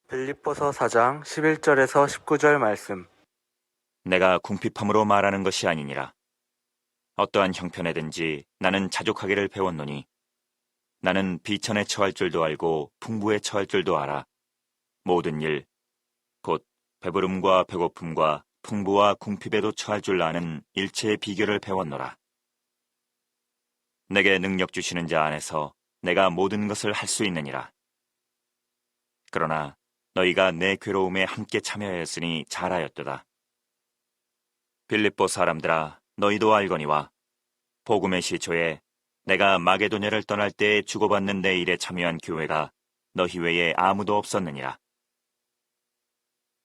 빌립보서 4장 11절에서 19절 말씀. 내가 궁핍함으로 말하는 것이 아니니라. 어떠한 형편에든지 나는 자족하기를 배웠노니 나는 비천에 처할 줄도 알고 풍부에 처할 줄도 알아. 모든 일, 곧 배부름과 배고픔과 풍부와 궁핍에도 처할 줄 아는 일체의 비결을 배웠노라. 내게 능력 주시는 자 안에서 내가 모든 것을 할 수 있느니라. 그러나 너희가 내 괴로움에 함께 참여하였으니 잘하였도다. 빌립보 사람들아, 너희도 알거니와 복음의 시초에 내가 마게도냐를 떠날 때에 주고받는 내 일에 참여한 교회가 너희 외에 아무도 없었느니라.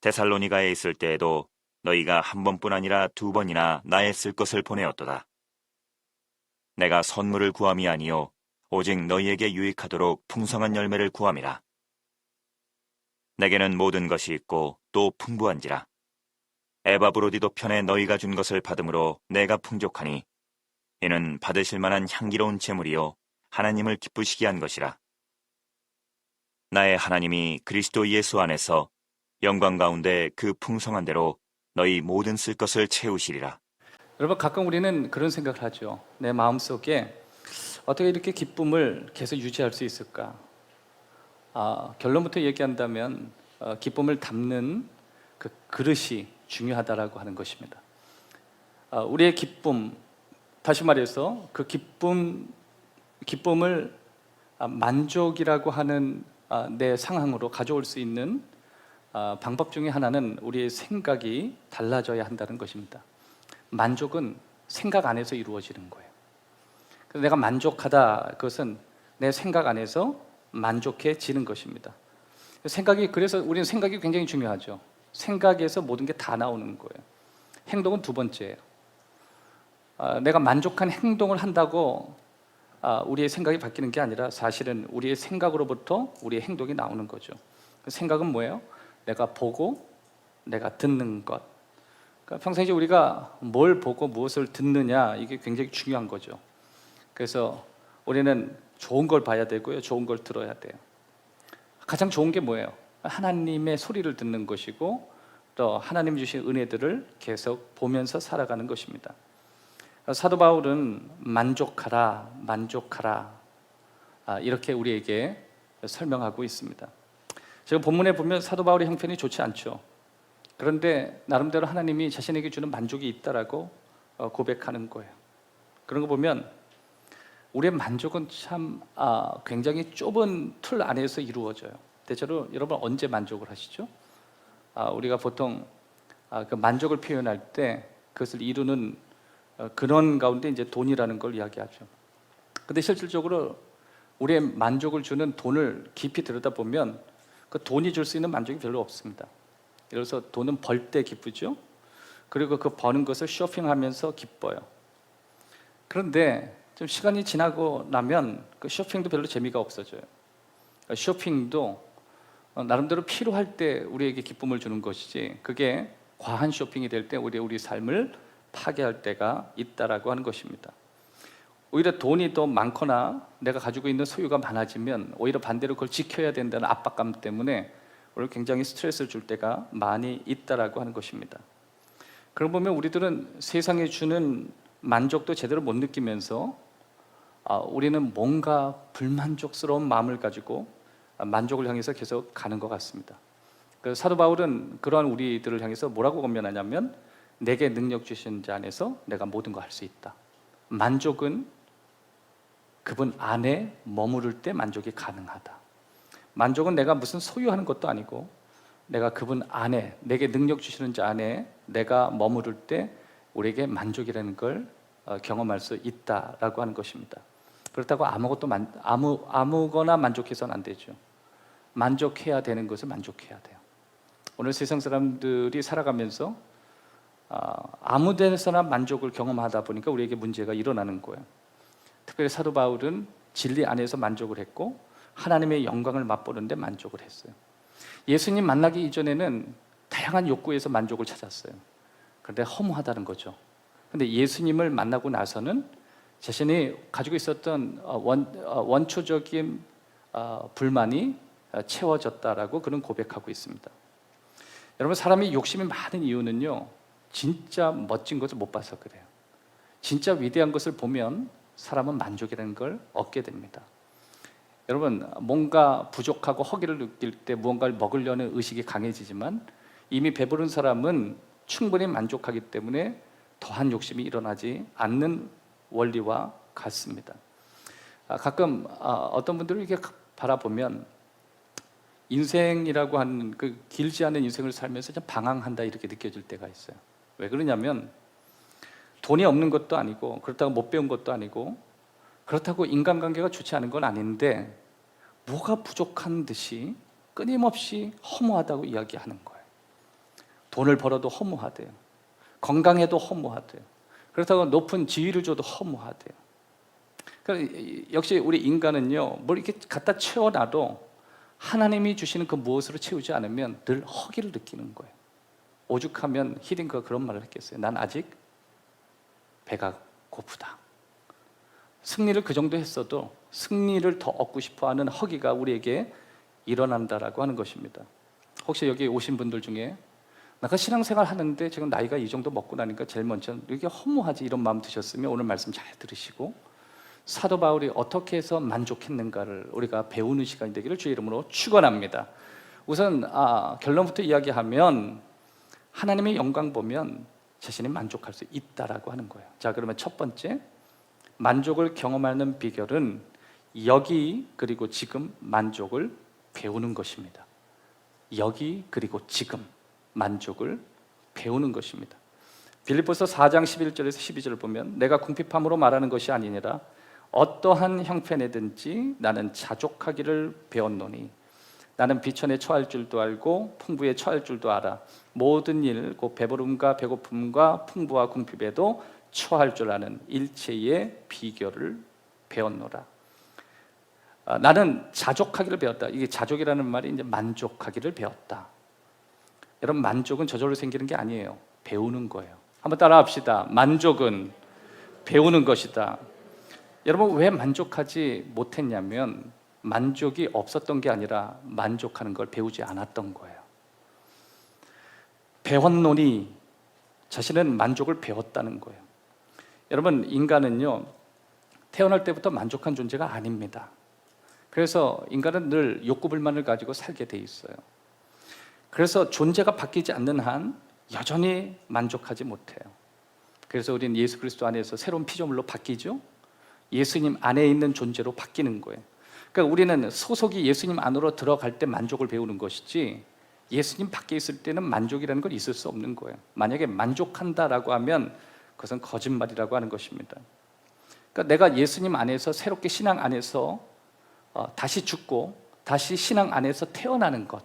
데살로니가에 있을 때에도 너희가 한 번뿐 아니라 두 번이나 나의 쓸 것을 보내었도다. 내가 선물을 구함이 아니요 오직 너희에게 유익하도록 풍성한 열매를 구함이라. 내게는 모든 것이 있고 또 풍부한지라. 에바브로디도 편에 너희가 준 것을 받음으로 내가 풍족하니 이는 받으실 만한 향기로운 제물이요 하나님을 기쁘시게 한 것이라. 나의 하나님이 그리스도 예수 안에서 영광 가운데 그 풍성한 대로 너희 모든 쓸 것을 채우시리라. 여러분, 가끔 우리는 그런 생각을 하죠. 내 마음속에 어떻게 이렇게 기쁨을 계속 유지할 수 있을까? 결론부터 얘기한다면 기쁨을 담는 그 그릇이 중요하다라고 하는 것입니다. 우리의 기쁨, 다시 말해서 그 기쁨을 만족이라고 하는 내 상황으로 가져올 수 있는 방법 중에 하나는 우리의 생각이 달라져야 한다는 것입니다. 만족은 생각 안에서 이루어지는 거예요. 그래서 내가 만족하다, 그것은 내 생각 안에서 만족해지는 것입니다. 그래서 우리는 생각이 굉장히 중요하죠. 생각에서 모든 게 다 나오는 거예요. 행동은 두 번째예요. 내가 만족한 행동을 한다고 우리의 생각이 바뀌는 게 아니라 사실은 우리의 생각으로부터 우리의 행동이 나오는 거죠. 그 생각은 뭐예요? 내가 보고 내가 듣는 것. 그러니까 평상시에 우리가 뭘 보고 무엇을 듣느냐, 이게 굉장히 중요한 거죠. 그래서 우리는 좋은 걸 봐야 되고요, 좋은 걸 들어야 돼요. 가장 좋은 게 뭐예요? 하나님의 소리를 듣는 것이고 또 하나님 주신 은혜들을 계속 보면서 살아가는 것입니다. 사도 바울은 만족하라, 만족하라, 이렇게 우리에게 설명하고 있습니다. 제가 본문에 보면 사도 바울의 형편이 좋지 않죠. 그런데 나름대로 하나님이 자신에게 주는 만족이 있다라고 고백하는 거예요. 그런 거 보면 우리의 만족은 참 굉장히 좁은 틀 안에서 이루어져요. 대체로 여러분 언제 만족을 하시죠? 우리가 보통 그 만족을 표현할 때 그것을 이루는 근원 가운데 이제 돈이라는 걸 이야기하죠. 근데 실질적으로 우리의 만족을 주는 돈을 깊이 들여다보면 그 돈이 줄 수 있는 만족이 별로 없습니다. 예를 들어서 돈은 벌 때 기쁘죠. 그리고 그 버는 것을 쇼핑하면서 기뻐요. 그런데 좀 시간이 지나고 나면 그 쇼핑도 별로 재미가 없어져요. 쇼핑도 나름대로 필요할 때 우리에게 기쁨을 주는 것이지, 그게 과한 쇼핑이 될 때 우리 삶을 파괴할 때가 있다라고 하는 것입니다. 오히려 돈이 더 많거나 내가 가지고 있는 소유가 많아지면 오히려 반대로 그걸 지켜야 된다는 압박감 때문에 오늘 굉장히 스트레스를 줄 때가 많이 있다라고 하는 것입니다. 그러고 보면 우리들은 세상에 주는 만족도 제대로 못 느끼면서 우리는 뭔가 불만족스러운 마음을 가지고 만족을 향해서 계속 가는 것 같습니다. 그래서 사도 바울은 그러한 우리들을 향해서 뭐라고 권면하냐면, 내게 능력 주신 자 안에서 내가 모든 걸 할 수 있다. 만족은 그분 안에 머무를 때 만족이 가능하다. 만족은 내가 무슨 소유하는 것도 아니고 내가 그분 안에, 내게 능력 주시는 자 안에 내가 머무를 때 우리에게 만족이라는 걸 경험할 수 있다라고 하는 것입니다. 그렇다고 아무거나 만족해서는 안 되죠. 만족해야 되는 것을 만족해야 돼요. 오늘 세상 사람들이 살아가면서 아무 데서나 만족을 경험하다 보니까 우리에게 문제가 일어나는 거예요. 특별히 사도 바울은 진리 안에서 만족을 했고 하나님의 영광을 맛보는데 만족을 했어요. 예수님 만나기 이전에는 다양한 욕구에서 만족을 찾았어요. 그런데 허무하다는 거죠. 그런데 예수님을 만나고 나서는 자신이 가지고 있었던 원초적인 불만이 채워졌다라고 그는 고백하고 있습니다. 여러분, 사람이 욕심이 많은 이유는요, 진짜 멋진 것을 못 봐서 그래요. 진짜 위대한 것을 보면 사람은 만족이라는 걸 얻게 됩니다. 여러분, 뭔가 부족하고 허기를 느낄 때 무언가를 먹으려는 의식이 강해지지만 이미 배부른 사람은 충분히 만족하기 때문에 더한 욕심이 일어나지 않는 원리와 같습니다. 가끔 어떤 분들을 이렇게 바라보면 인생이라고 하는 그 길지 않은 인생을 살면서 좀 방황한다 이렇게 느껴질 때가 있어요. 왜 그러냐면 돈이 없는 것도 아니고 그렇다고 못 배운 것도 아니고 그렇다고 인간관계가 좋지 않은 건 아닌데 뭐가 부족한 듯이 끊임없이 허무하다고 이야기하는 거예요. 돈을 벌어도 허무하대요. 건강해도 허무하대요. 그렇다고 높은 지위를 줘도 허무하대요. 그러니까 역시 우리 인간은요, 뭘 이렇게 갖다 채워놔도 하나님이 주시는 그 무엇으로 채우지 않으면 늘 허기를 느끼는 거예요. 오죽하면 히딩크가 그런 말을 했겠어요. 난 아직 배가 고프다. 승리를 그 정도 했어도 승리를 더 얻고 싶어하는 허기가 우리에게 일어난다라고 하는 것입니다. 혹시 여기 오신 분들 중에 내가 신앙생활 하는데 지금 나이가 이 정도 먹고 나니까 제일 먼저 이게 허무하지 이런 마음 드셨으면 오늘 말씀 잘 들으시고 사도 바울이 어떻게 해서 만족했는가를 우리가 배우는 시간이 되기를 주의 이름으로 축원합니다. 우선 결론부터 이야기하면 하나님의 영광 보면 자신이 만족할 수 있다라고 하는 거예요. 자, 그러면 첫 번째, 만족을 경험하는 비결은 여기 그리고 지금 만족을 배우는 것입니다. 여기 그리고 지금 만족을 배우는 것입니다. 빌립보서 4장 11절에서 12절을 보면 내가 궁핍함으로 말하는 것이 아니니라 어떠한 형편에든지 나는 자족하기를 배웠노니 나는 비천에 처할 줄도 알고 풍부에 처할 줄도 알아 모든 일 곧 배부름과 배고픔과 풍부와 궁핍에도 처할 줄 아는 일체의 비결을 배웠노라. 나는 자족하기를 배웠다. 이게 자족이라는 말이 이제 만족하기를 배웠다. 여러분, 만족은 저절로 생기는 게 아니에요. 배우는 거예요. 한번 따라합시다. 만족은 배우는 것이다. 여러분, 왜 만족하지 못했냐면 만족이 없었던 게 아니라 만족하는 걸 배우지 않았던 거예요. 배웠노니 자신은 만족을 배웠다는 거예요. 여러분, 인간은요 태어날 때부터 만족한 존재가 아닙니다. 그래서 인간은 늘 욕구불만을 가지고 살게 돼 있어요. 그래서 존재가 바뀌지 않는 한 여전히 만족하지 못해요. 그래서 우리는 예수 그리스도 안에서 새로운 피조물로 바뀌죠. 예수님 안에 있는 존재로 바뀌는 거예요. 그러니까 우리는 소속이 예수님 안으로 들어갈 때 만족을 배우는 것이지 예수님 밖에 있을 때는 만족이라는 건 있을 수 없는 거예요. 만약에 만족한다라고 하면 그것은 거짓말이라고 하는 것입니다. 그러니까 내가 예수님 안에서 새롭게 신앙 안에서 다시 죽고 다시 신앙 안에서 태어나는 것,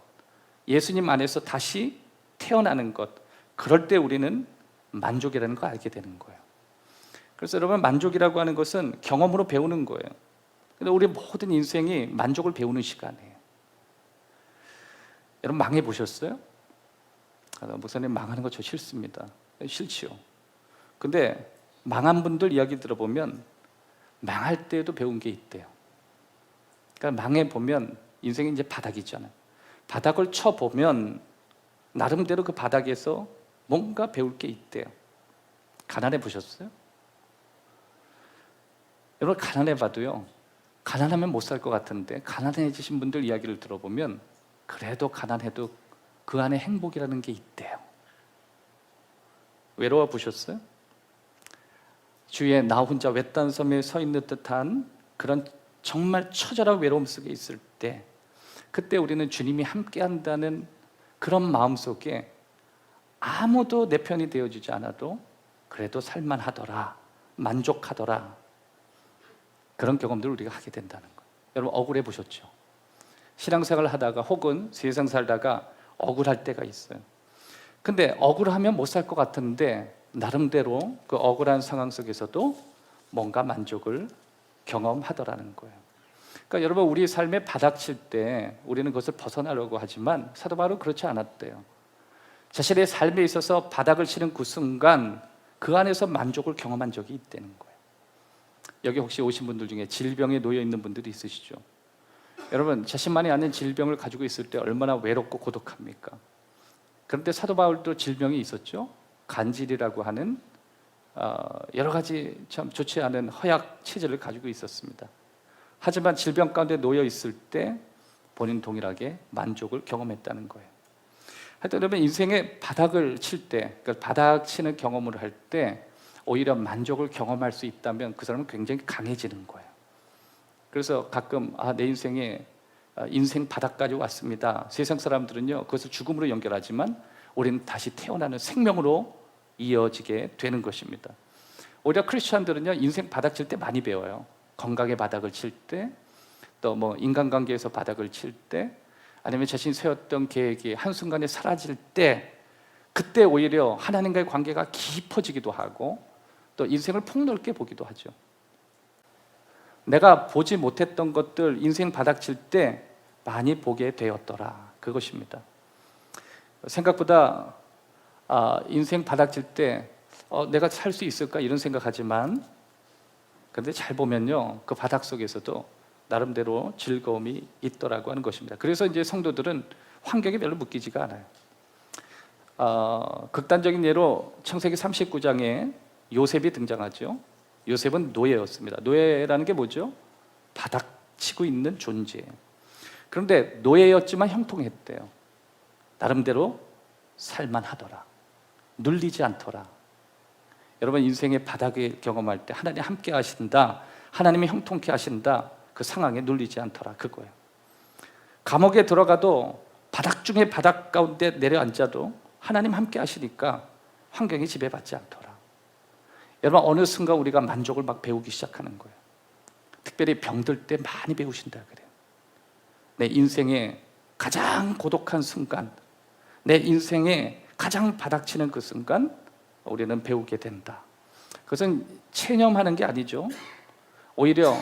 예수님 안에서 다시 태어나는 것, 그럴 때 우리는 만족이라는 걸 알게 되는 거예요. 그래서 여러분, 만족이라고 하는 것은 경험으로 배우는 거예요. 근데 우리 모든 인생이 만족을 배우는 시간이에요. 여러분, 망해 보셨어요? 목사님, 망하는 거 저 싫습니다. 싫지요. 근데 망한 분들 이야기 들어보면 망할 때도 배운 게 있대요. 그러니까 망해 보면 인생이 이제 바닥이잖아요. 바닥을 쳐 보면 나름대로 그 바닥에서 뭔가 배울 게 있대요. 가난해 보셨어요? 여러분, 가난해 봐도요, 가난하면 못 살 것 같은데 가난해지신 분들 이야기를 들어보면 그래도 가난해도 그 안에 행복이라는 게 있대요. 외로워 보셨어요? 주위에 나 혼자 외딴 섬에 서 있는 듯한 그런 정말 처절한 외로움 속에 있을 때, 그때 우리는 주님이 함께 한다는 그런 마음 속에 아무도 내 편이 되어주지 않아도 그래도 살만하더라, 만족하더라, 그런 경험들을 우리가 하게 된다는 거예요. 여러분, 억울해 보셨죠? 신앙생활을 하다가 혹은 세상 살다가 억울할 때가 있어요. 근데 억울하면 못 살 것 같은데 나름대로 그 억울한 상황 속에서도 뭔가 만족을 경험하더라는 거예요. 그러니까 여러분, 우리 삶에 바닥칠 때 우리는 그것을 벗어나려고 하지만 사도 바울은 그렇지 않았대요. 자신의 삶에 있어서 바닥을 치는 그 순간 그 안에서 만족을 경험한 적이 있다는 거예요. 여기 혹시 오신 분들 중에 질병에 놓여 있는 분들이 있으시죠? 여러분, 자신만이 아는 질병을 가지고 있을 때 얼마나 외롭고 고독합니까? 그런데 사도 바울도 질병이 있었죠. 간질이라고 하는 여러 가지 참 좋지 않은 허약 체질을 가지고 있었습니다. 하지만 질병 가운데 놓여 있을 때 본인 동일하게 만족을 경험했다는 거예요. 하여튼 여러분, 인생의 바닥을 칠 때, 그러니까 바닥 치는 경험을 할 때 오히려 만족을 경험할 수 있다면 그 사람은 굉장히 강해지는 거예요. 그래서 가끔 내 인생에 인생 바닥까지 왔습니다. 세상 사람들은요 그것을 죽음으로 연결하지만 우리는 다시 태어나는 생명으로 이어지게 되는 것입니다. 오히려 크리스천들은요 인생 바닥 칠 때 많이 배워요. 건강의 바닥을 칠 때, 또 뭐 인간관계에서 바닥을 칠 때, 아니면 자신이 세웠던 계획이 한순간에 사라질 때, 그때 오히려 하나님과의 관계가 깊어지기도 하고 또 인생을 폭넓게 보기도 하죠. 내가 보지 못했던 것들 인생 바닥 칠 때 많이 보게 되었더라, 그것입니다. 생각보다 인생 바닥 칠 때 내가 살 수 있을까 이런 생각하지만, 그런데 잘 보면요 그 바닥 속에서도 나름대로 즐거움이 있더라고 하는 것입니다. 그래서 이제 성도들은 환경에 별로 묶이지가 않아요. 극단적인 예로 창세기 39장에 요셉이 등장하죠. 요셉은 노예였습니다. 노예라는 게 뭐죠? 바닥치고 있는 존재예요. 그런데 노예였지만 형통했대요. 나름대로 살만하더라, 눌리지 않더라. 여러분, 인생의 바닥을 경험할 때 하나님 함께 하신다, 하나님이 형통케 하신다, 그 상황에 눌리지 않더라, 그거예요. 감옥에 들어가도 바닥 중에 바닥 가운데 내려앉아도 하나님 함께 하시니까 환경이 지배받지 않더라. 여러분, 어느 순간 우리가 만족을 막 배우기 시작하는 거예요. 특별히 병들 때 많이 배우신다 그래요. 내 인생의 가장 고독한 순간, 내 인생의 가장 바닥치는 그 순간 우리는 배우게 된다. 그것은 체념하는 게 아니죠. 오히려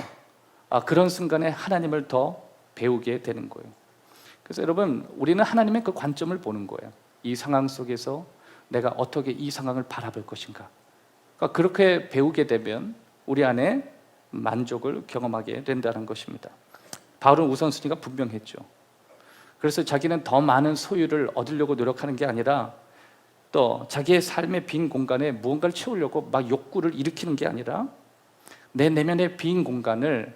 그런 순간에 하나님을 더 배우게 되는 거예요. 그래서 여러분, 우리는 하나님의 그 관점을 보는 거예요. 이 상황 속에서 내가 어떻게 이 상황을 바라볼 것인가. 그러니까 그렇게 배우게 되면 우리 안에 만족을 경험하게 된다는 것입니다. 바울은 우선순위가 분명했죠. 그래서 자기는 더 많은 소유를 얻으려고 노력하는 게 아니라, 또 자기의 삶의 빈 공간에 무언가를 채우려고 막 욕구를 일으키는 게 아니라, 내 내면의 빈 공간을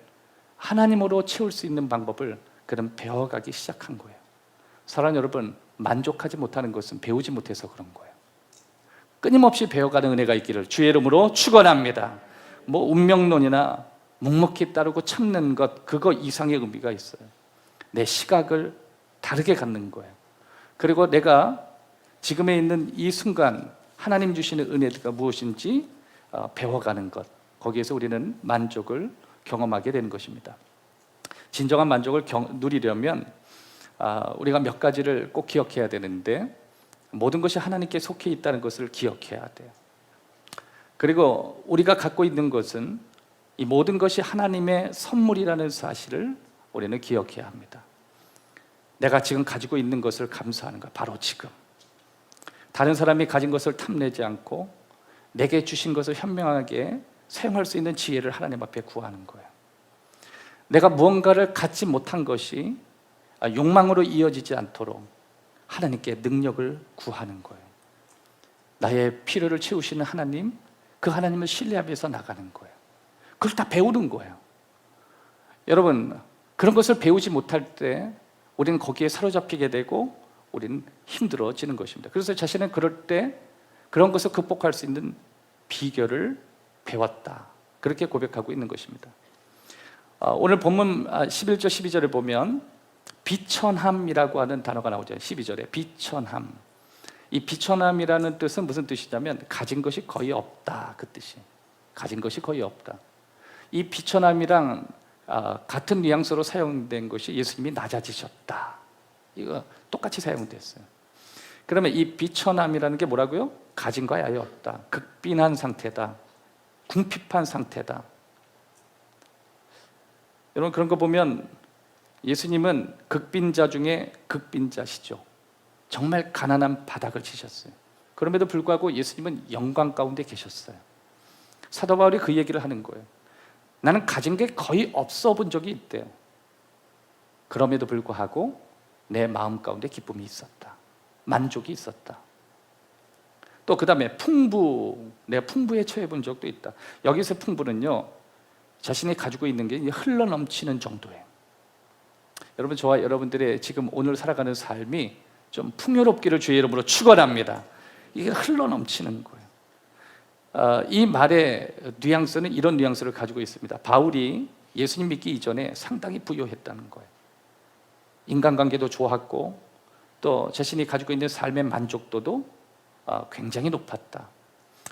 하나님으로 채울 수 있는 방법을 그는 배워가기 시작한 거예요. 사랑하는 여러분, 만족하지 못하는 것은 배우지 못해서 그런 거예요. 끊임없이 배워가는 은혜가 있기를 주의 이름으로 축원합니다. 뭐 운명론이나 묵묵히 따르고 참는 것, 그거 이상의 의미가 있어요. 내 시각을 다르게 갖는 거예요. 그리고 내가 지금에 있는 이 순간 하나님 주시는 은혜가 무엇인지 배워가는 것, 거기에서 우리는 만족을 경험하게 되는 것입니다. 진정한 만족을 누리려면 우리가 몇 가지를 꼭 기억해야 되는데, 모든 것이 하나님께 속해 있다는 것을 기억해야 돼요. 그리고 우리가 갖고 있는 것은 이 모든 것이 하나님의 선물이라는 사실을 우리는 기억해야 합니다. 내가 지금 가지고 있는 것을 감사하는 것, 바로 지금. 다른 사람이 가진 것을 탐내지 않고 내게 주신 것을 현명하게 사용할 수 있는 지혜를 하나님 앞에 구하는 거예요. 내가 무언가를 갖지 못한 것이 욕망으로 이어지지 않도록 하나님께 능력을 구하는 거예요. 나의 필요를 채우시는 하나님, 그 하나님을 신뢰하면서 나가는 거예요. 그걸 다 배우는 거예요. 여러분, 그런 것을 배우지 못할 때 우리는 거기에 사로잡히게 되고 우리는 힘들어지는 것입니다. 그래서 자신은 그럴 때 그런 것을 극복할 수 있는 비결을 배웠다, 그렇게 고백하고 있는 것입니다. 오늘 본문 11절 12절을 보면 비천함이라고 하는 단어가 나오죠. 12절에 비천함. 이 비천함이라는 뜻은 무슨 뜻이냐면 가진 것이 거의 없다, 그 뜻이. 가진 것이 거의 없다. 이 비천함이랑 같은 뉘앙스로 사용된 것이 예수님이 낮아지셨다, 이거 똑같이 사용됐어요. 그러면 이 비천함이라는 게 뭐라고요? 가진 거 아예 없다, 극빈한 상태다, 궁핍한 상태다. 여러분, 그런 거 보면 예수님은 극빈자 중에 극빈자시죠. 정말 가난한 바닥을 치셨어요. 그럼에도 불구하고 예수님은 영광 가운데 계셨어요. 사도 바울이 그 얘기를 하는 거예요. 나는 가진 게 거의 없어 본 적이 있대요. 그럼에도 불구하고 내 마음 가운데 기쁨이 있었다. 만족이 있었다. 또 그 다음에 풍부, 내가 풍부에 처해 본 적도 있다. 여기서 풍부는요, 자신이 가지고 있는 게 흘러넘치는 정도예요. 여러분, 저와 여러분들의 지금 오늘 살아가는 삶이 좀 풍요롭기를 주의 이름으로 축원합니다. 이게 흘러넘치는 거예요. 이 말의 뉘앙스는 이런 뉘앙스를 가지고 있습니다. 바울이 예수님 믿기 이전에 상당히 부유했다는 거예요. 인간관계도 좋았고 또 자신이 가지고 있는 삶의 만족도도 굉장히 높았다.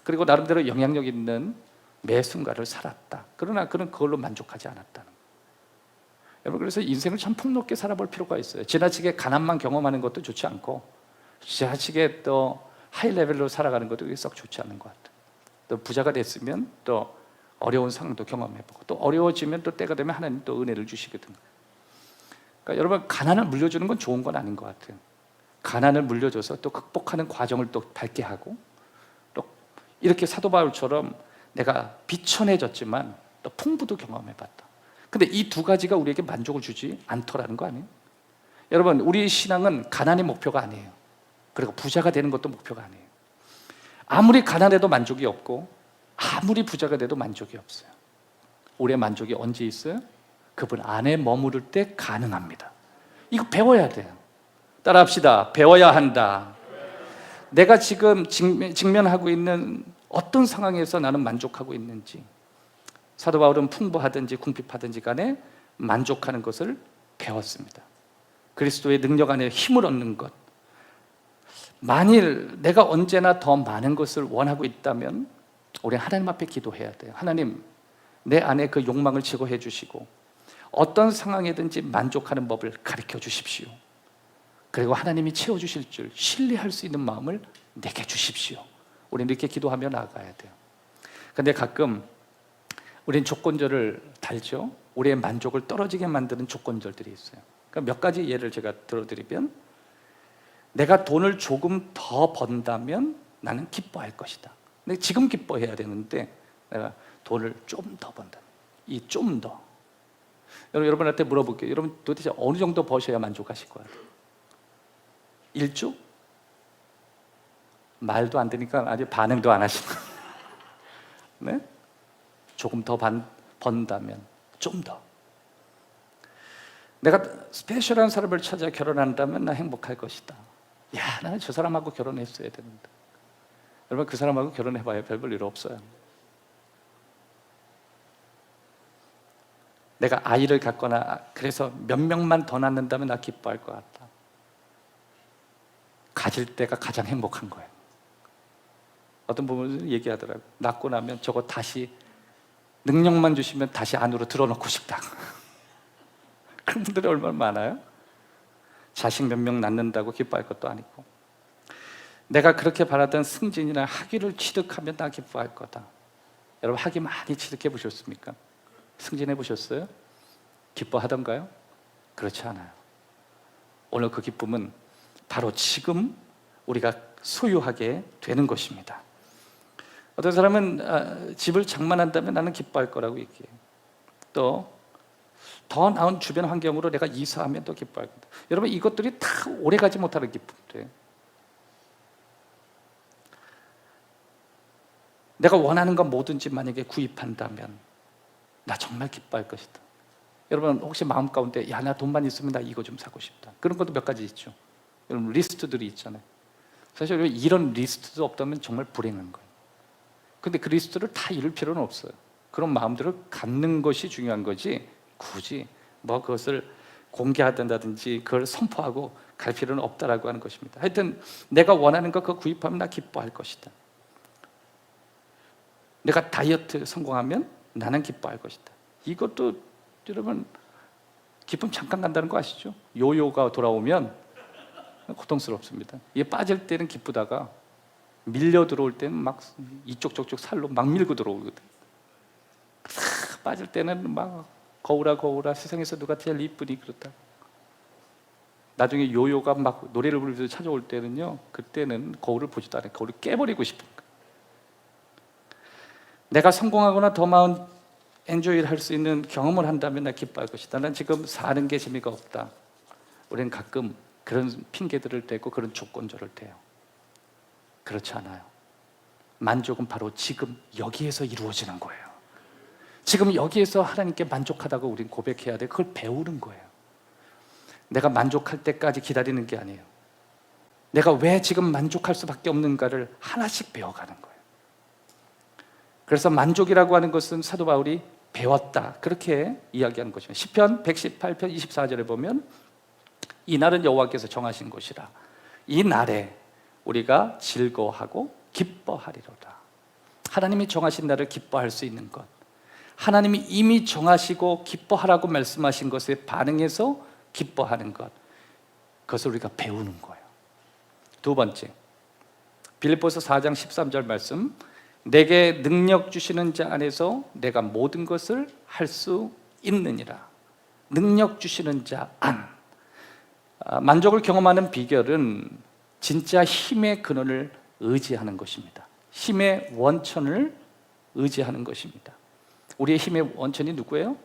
그리고 나름대로 영향력 있는 매 순간을 살았다. 그러나 그는 그걸로 만족하지 않았다는 거예요. 여러분, 그래서 인생을 참 폭넓게 살아볼 필요가 있어요. 지나치게 가난만 경험하는 것도 좋지 않고 지나치게 또 하이 레벨로 살아가는 것도 썩 좋지 않은 것 같아요. 또 부자가 됐으면 또 어려운 상황도 경험해보고 또 어려워지면 또 때가 되면 하나님 또 은혜를 주시거든요. 그러니까 여러분, 가난을 물려주는 건 좋은 건 아닌 것 같아요. 가난을 물려줘서 또 극복하는 과정을 또 밟게 하고 또 이렇게 사도 바울처럼 내가 비천해졌지만 또 풍부도 경험해봤다. 근데 이 두 가지가 우리에게 만족을 주지 않더라는 거 아니에요? 여러분, 우리 신앙은 가난이 목표가 아니에요. 그리고 부자가 되는 것도 목표가 아니에요. 아무리 가난해도 만족이 없고 아무리 부자가 돼도 만족이 없어요. 우리의 만족이 언제 있어요? 그분 안에 머무를 때 가능합니다. 이거 배워야 돼요. 따라합시다. 배워야 한다. 내가 지금 직면하고 있는 어떤 상황에서 나는 만족하고 있는지, 사도 바울은 풍부하든지 궁핍하든지 간에 만족하는 것을 배웠습니다. 그리스도의 능력 안에 힘을 얻는 것. 만일 내가 언제나 더 많은 것을 원하고 있다면 우리 하나님 앞에 기도해야 돼요. 하나님, 내 안에 그 욕망을 제거해 주시고 어떤 상황이든지 만족하는 법을 가르쳐 주십시오. 그리고 하나님이 채워주실 줄 신뢰할 수 있는 마음을 내게 주십시오. 우리는 이렇게 기도하며 나아가야 돼요. 그런데 가끔 우리는 조건절을 달죠. 우리의 만족을 떨어지게 만드는 조건절들이 있어요. 그러니까 몇 가지 예를 제가 들어드리면, 내가 돈을 조금 더 번다면 나는 기뻐할 것이다. 근데 지금 기뻐해야 되는데 내가 돈을 좀 더 번다. 이 좀 더. 여러분한테 물어볼게요. 여러분 도대체 어느 정도 버셔야 만족하실 거예요? 1조? 말도 안 되니까 아직 반응도 안 하시는 거예요. 네? 조금 더 번다면 좀 더. 내가 스페셜한 사람을 찾아 결혼한다면 나 행복할 것이다. 야, 나는 저 사람하고 결혼했어야 되는데. 여러분, 그 사람하고 결혼해봐야 별 볼 일 없어요. 내가 아이를 갖거나 그래서 몇 명만 더 낳는다면 나 기뻐할 것 같다. 가질 때가 가장 행복한 거예요. 어떤 부분은 얘기하더라고요. 낳고 나면 저거 다시 능력만 주시면 다시 안으로 들어놓고 싶다. 그런 분들이 얼마나 많아요? 자식 몇 명 낳는다고 기뻐할 것도 아니고, 내가 그렇게 바라던 승진이나 학위를 취득하면 나 기뻐할 거다. 여러분, 학위 많이 취득해 보셨습니까? 승진해 보셨어요? 기뻐하던가요? 그렇지 않아요. 오늘 그 기쁨은 바로 지금 우리가 소유하게 되는 것입니다. 어떤 사람은 집을 장만한다면 나는 기뻐할 거라고 얘기해요. 또 더 나은 주변 환경으로 내가 이사하면 더 기뻐할 거다. 여러분, 이것들이 다 오래가지 못하는 기쁨이에요. 내가 원하는 건 뭐든지 만약에 구입한다면 나 정말 기뻐할 것이다. 여러분, 혹시 마음 가운데 야, 나 돈만 있으면 나 이거 좀 사고 싶다. 그런 것도 몇 가지 있죠. 여러분, 리스트들이 있잖아요. 사실 이런 리스트도 없다면 정말 불행한 거예요. 근데 그 리스트를 다 이룰 필요는 없어요. 그런 마음들을 갖는 것이 중요한 거지, 굳이 뭐 그것을 공개하든지 그걸 선포하고 갈 필요는 없다라고 하는 것입니다. 하여튼 내가 원하는 거 그거 구입하면 나 기뻐할 것이다. 내가 다이어트 성공하면 나는 기뻐할 것이다. 이것도 여러분, 기쁨 잠깐 간다는 거 아시죠? 요요가 돌아오면 고통스럽습니다. 이게 빠질 때는 기쁘다가 밀려 들어올 때는 막 이쪽 저쪽 살로 막 밀고 들어오거든. 빠질 때는 막 거울아 세상에서 누가 제일 이쁘니 그렇다. 나중에 요요가 막 노래를 부르면서 찾아올 때는요, 그때는 거울을 보지도 않아요. 거울을 깨버리고 싶은 거예요. 내가 성공하거나 더 나은 엔조이를 할 수 있는 경험을 한다면 나 기뻐할 것이다. 난 지금 사는 게 재미가 없다. 우리는 가끔 그런 핑계들을 대고 그런 조건절을 대요. 그렇지 않아요. 만족은 바로 지금 여기에서 이루어지는 거예요. 지금 여기에서 하나님께 만족하다고 우린 고백해야 돼. 그걸 배우는 거예요. 내가 만족할 때까지 기다리는 게 아니에요. 내가 왜 지금 만족할 수밖에 없는가를 하나씩 배워가는 거예요. 그래서 만족이라고 하는 것은 사도 바울이 배웠다, 그렇게 이야기하는 것입니다. 시편 118편 24절에 보면 이 날은 여호와께서 정하신 것이라 이 날에 우리가 즐거워하고 기뻐하리로다. 하나님이 정하신 날을 기뻐할 수 있는 것, 하나님이 이미 정하시고 기뻐하라고 말씀하신 것에 반응해서 기뻐하는 것, 그것을 우리가 배우는 거예요. 두 번째, 빌립보서 4장 13절 말씀, 내게 능력 주시는 자 안에서 내가 모든 것을 할 수 있느니라. 능력 주시는 자 안. 만족을 경험하는 비결은 진짜 힘의 근원을 의지하는 것입니다. 힘의 원천을 의지하는 것입니다. 우리의 힘의 원천이 누구예요?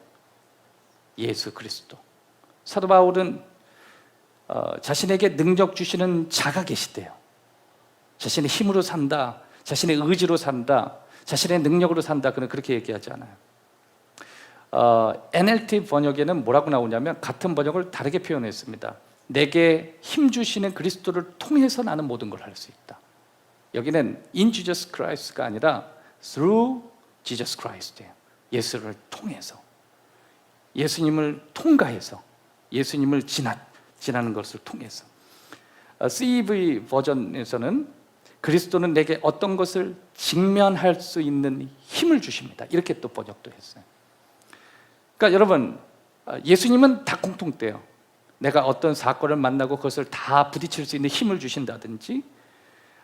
예수 그리스도. 사도 바울은 자신에게 능력 주시는 자가 계시대요. 자신의 힘으로 산다, 자신의 의지로 산다, 자신의 능력으로 산다, 그는 그렇게 얘기하지 않아요. NLT 번역에는 뭐라고 나오냐면 같은 번역을 다르게 표현했습니다. 내게 힘 주시는 그리스도를 통해서 나는 모든 걸 할 수 있다. 여기는 in Jesus Christ가 아니라 through Jesus Christ예요. 예수를 통해서, 예수님을 통과해서, 예수님을 지나는 것을 통해서. CEV 버전에서는 그리스도는 내게 어떤 것을 직면할 수 있는 힘을 주십니다, 이렇게 또 번역도 했어요. 그러니까 여러분, 예수님은 다 공통돼요. 내가 어떤 사건을 만나고 그것을 다 부딪힐 수 있는 힘을 주신다든지,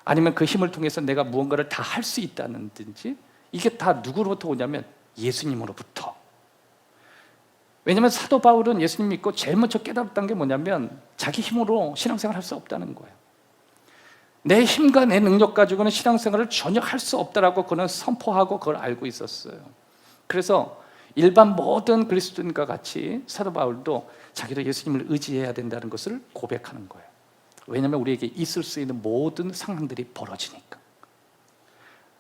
아니면 그 힘을 통해서 내가 무언가를 다 할 수 있다든지, 이게 다 누구로부터 오냐면 예수님으로부터. 왜냐하면 사도 바울은 예수님 믿고 제일 먼저 깨달았던 게 뭐냐면 자기 힘으로 신앙생활 할 수 없다는 거예요. 내 힘과 내 능력 가지고는 신앙생활을 전혀 할 수 없다라고 그는 선포하고 그걸 알고 있었어요. 그래서 일반 모든 그리스도인과 같이 사도 바울도 자기도 예수님을 의지해야 된다는 것을 고백하는 거예요. 왜냐하면 우리에게 있을 수 있는 모든 상황들이 벌어지니까.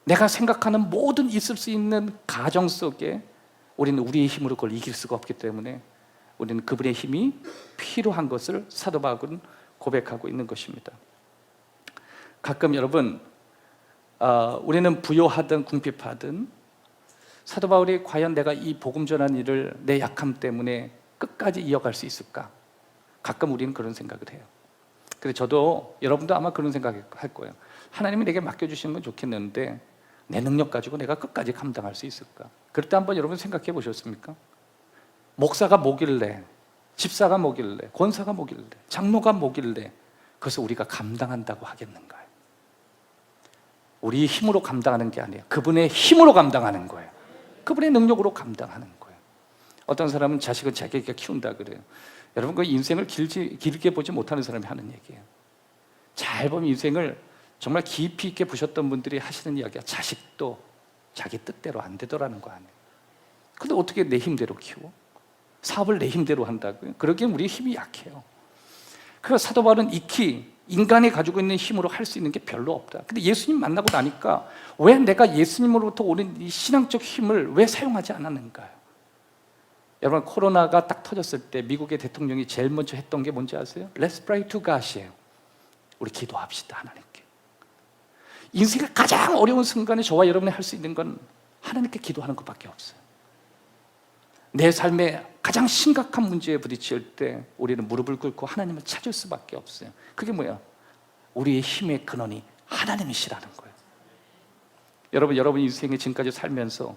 내가 생각하는 모든 있을 수 있는 가정 속에 우리는 우리의 힘으로 그걸 이길 수가 없기 때문에 우리는 그분의 힘이 필요한 것을 사도 바울은 고백하고 있는 것입니다. 가끔 여러분, 우리는 부요하든 궁핍하든 사도 바울이 과연 내가 이 복음 전하는 일을 내 약함 때문에 끝까지 이어갈 수 있을까? 가끔 우리는 그런 생각을 해요. 그래서 저도, 여러분도 아마 그런 생각을 할 거예요. 하나님이 내게 맡겨주시는 건 좋겠는데 내 능력 가지고 내가 끝까지 감당할 수 있을까? 그럴 때 한번 여러분 생각해 보셨습니까? 목사가 뭐길래, 집사가 뭐길래, 권사가 뭐길래, 장로가 뭐길래 그것을 우리가 감당한다고 하겠는가요? 우리 힘으로 감당하는 게 아니에요. 그분의 힘으로 감당하는 거예요. 그분의 능력으로 감당하는 거예요. 어떤 사람은 자식을 자기가 키운다 그래요. 여러분, 그 인생을 길게 보지 못하는 사람이 하는 얘기예요. 잘 보면 인생을 정말 깊이 있게 보셨던 분들이 하시는 이야기야. 자식도 자기 뜻대로 안 되더라는 거 아니에요. 근데 어떻게 내 힘대로 키워? 사업을 내 힘대로 한다고요? 그러기엔 우리 힘이 약해요. 그래서 사도 바울은 익히 인간이 가지고 있는 힘으로 할 수 있는 게 별로 없다. 근데 예수님 만나고 나니까 왜 내가 예수님으로부터 오는 이 신앙적 힘을 왜 사용하지 않았는가요? 여러분, 코로나가 딱 터졌을 때 미국의 대통령이 제일 먼저 했던 게 뭔지 아세요? Let's pray to God이에요. 우리 기도합시다, 하나님께. 인생의 가장 어려운 순간에 저와 여러분이 할 수 있는 건 하나님께 기도하는 것밖에 없어요. 내 삶에 가장 심각한 문제에 부딪힐 때 우리는 무릎을 꿇고 하나님을 찾을 수밖에 없어요. 그게 뭐야? 우리의 힘의 근원이 하나님이시라는 거예요. 여러분 인생에 지금까지 살면서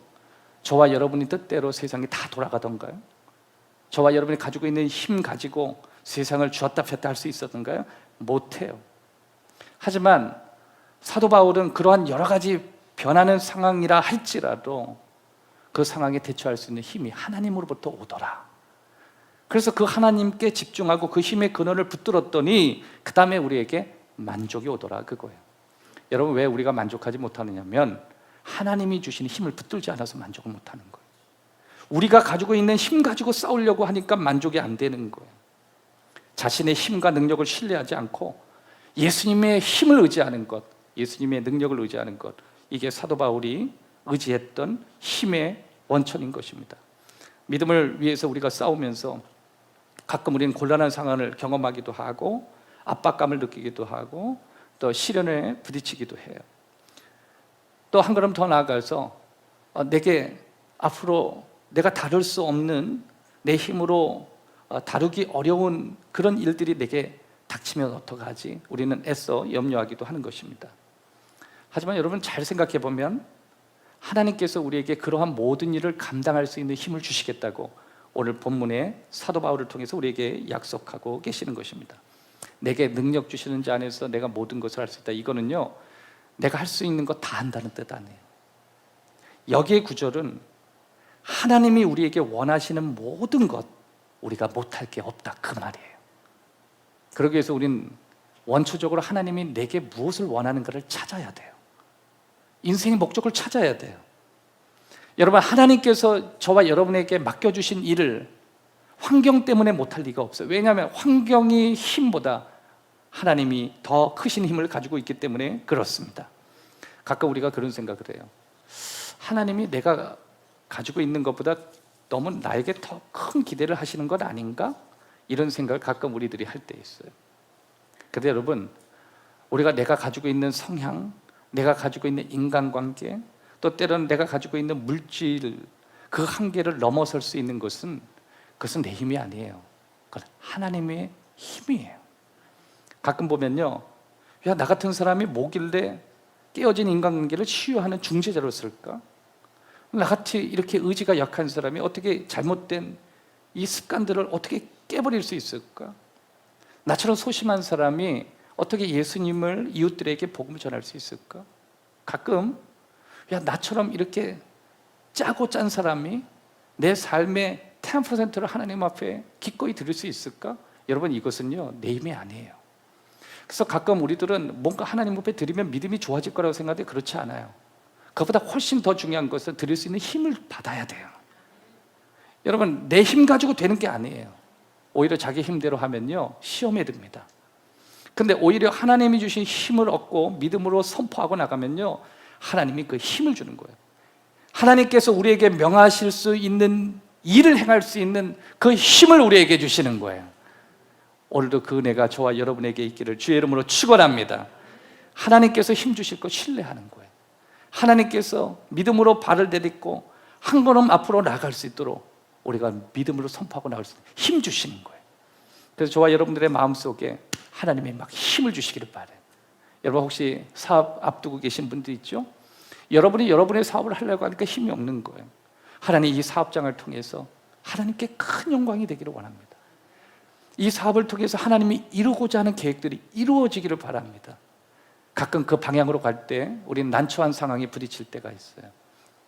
저와 여러분이 뜻대로 세상이 다 돌아가던가요? 저와 여러분이 가지고 있는 힘 가지고 세상을 쥐었다 폈다 할 수 있었던가요? 못해요. 하지만 사도 바울은 그러한 여러 가지 변하는 상황이라 할지라도 그 상황에 대처할 수 있는 힘이 하나님으로부터 오더라. 그래서 그 하나님께 집중하고 그 힘의 근원을 붙들었더니 그 다음에 우리에게 만족이 오더라, 그거예요. 여러분, 왜 우리가 만족하지 못하느냐면 하나님이 주시는 힘을 붙들지 않아서 만족을 못하는 거예요. 우리가 가지고 있는 힘 가지고 싸우려고 하니까 만족이 안 되는 거예요. 자신의 힘과 능력을 신뢰하지 않고 예수님의 힘을 의지하는 것, 예수님의 능력을 의지하는 것, 이게 사도 바울이 의지했던 힘의 원천인 것입니다. 믿음을 위해서 우리가 싸우면서 가끔 우리는 곤란한 상황을 경험하기도 하고 압박감을 느끼기도 하고 또 시련에 부딪히기도 해요. 또 한 걸음 더 나아가서 내게 앞으로 내가 다룰 수 없는, 내 힘으로 다루기 어려운 그런 일들이 내게 닥치면 어떡하지? 우리는 애써 염려하기도 하는 것입니다. 하지만 여러분 잘 생각해 보면 하나님께서 우리에게 그러한 모든 일을 감당할 수 있는 힘을 주시겠다고 오늘 본문에 사도 바울을 통해서 우리에게 약속하고 계시는 것입니다. 내게 능력 주시는 자 안에서 내가 모든 것을 할 수 있다. 이거는요, 내가 할 수 있는 거 다 한다는 뜻 아니에요. 여기의 구절은 하나님이 우리에게 원하시는 모든 것, 우리가 못할 게 없다, 그 말이에요. 그러기 위해서 우리는 원초적으로 하나님이 내게 무엇을 원하는가를 찾아야 돼요. 인생의 목적을 찾아야 돼요. 여러분, 하나님께서 저와 여러분에게 맡겨주신 일을 환경 때문에 못할 리가 없어요. 왜냐하면 환경이 힘보다 하나님이 더 크신 힘을 가지고 있기 때문에 그렇습니다. 가끔 우리가 그런 생각을 해요. 하나님이 내가 가지고 있는 것보다 너무 나에게 더 큰 기대를 하시는 것 아닌가? 이런 생각을 가끔 우리들이 할 때 있어요. 그런데 여러분, 우리가 내가 가지고 있는 성향, 내가 가지고 있는 인간관계, 또 때로는 내가 가지고 있는 물질, 그 한계를 넘어설 수 있는 것은, 그것은 내 힘이 아니에요. 그건 하나님의 힘이에요. 가끔 보면요, 야, 나 같은 사람이 뭐길래 깨어진 인간관계를 치유하는 중재자로 쓸까? 나같이 이렇게 의지가 약한 사람이 어떻게 잘못된 이 습관들을 어떻게 깨버릴 수 있을까? 나처럼 소심한 사람이 어떻게 예수님을 이웃들에게 복음을 전할 수 있을까? 가끔, 야, 나처럼 이렇게 짜고 짠 사람이 내 삶의 10%를 하나님 앞에 기꺼이 드릴 수 있을까? 여러분, 이것은요, 내 힘이 아니에요. 그래서 가끔 우리들은 뭔가 하나님 앞에 드리면 믿음이 좋아질 거라고 생각하는데 그렇지 않아요. 그것보다 훨씬 더 중요한 것은 드릴 수 있는 힘을 받아야 돼요. 여러분, 내 힘 가지고 되는 게 아니에요. 오히려 자기 힘대로 하면요, 시험에 듭니다. 근데 오히려 하나님이 주신 힘을 얻고 믿음으로 선포하고 나가면요, 하나님이 그 힘을 주는 거예요. 하나님께서 우리에게 명하실 수 있는 일을 행할 수 있는 그 힘을 우리에게 주시는 거예요. 오늘도 그 은혜가 저와 여러분에게 있기를 주의 이름으로 축원합니다. 하나님께서 힘 주실 거 신뢰하는 거예요. 하나님께서 믿음으로 발을 내딛고 한 걸음 앞으로 나아갈 수 있도록 우리가 믿음으로 선포하고 나갈 수 있는 힘 주시는 거예요. 그래서 저와 여러분들의 마음속에 하나님이 막 힘을 주시기를 바라요. 여러분, 혹시 사업 앞두고 계신 분들 있죠? 여러분이 여러분의 사업을 하려고 하니까 힘이 없는 거예요. 하나님, 이 사업장을 통해서 하나님께 큰 영광이 되기를 원합니다. 이 사업을 통해서 하나님이 이루고자 하는 계획들이 이루어지기를 바랍니다. 가끔 그 방향으로 갈 때 우리는 난처한 상황에 부딪힐 때가 있어요.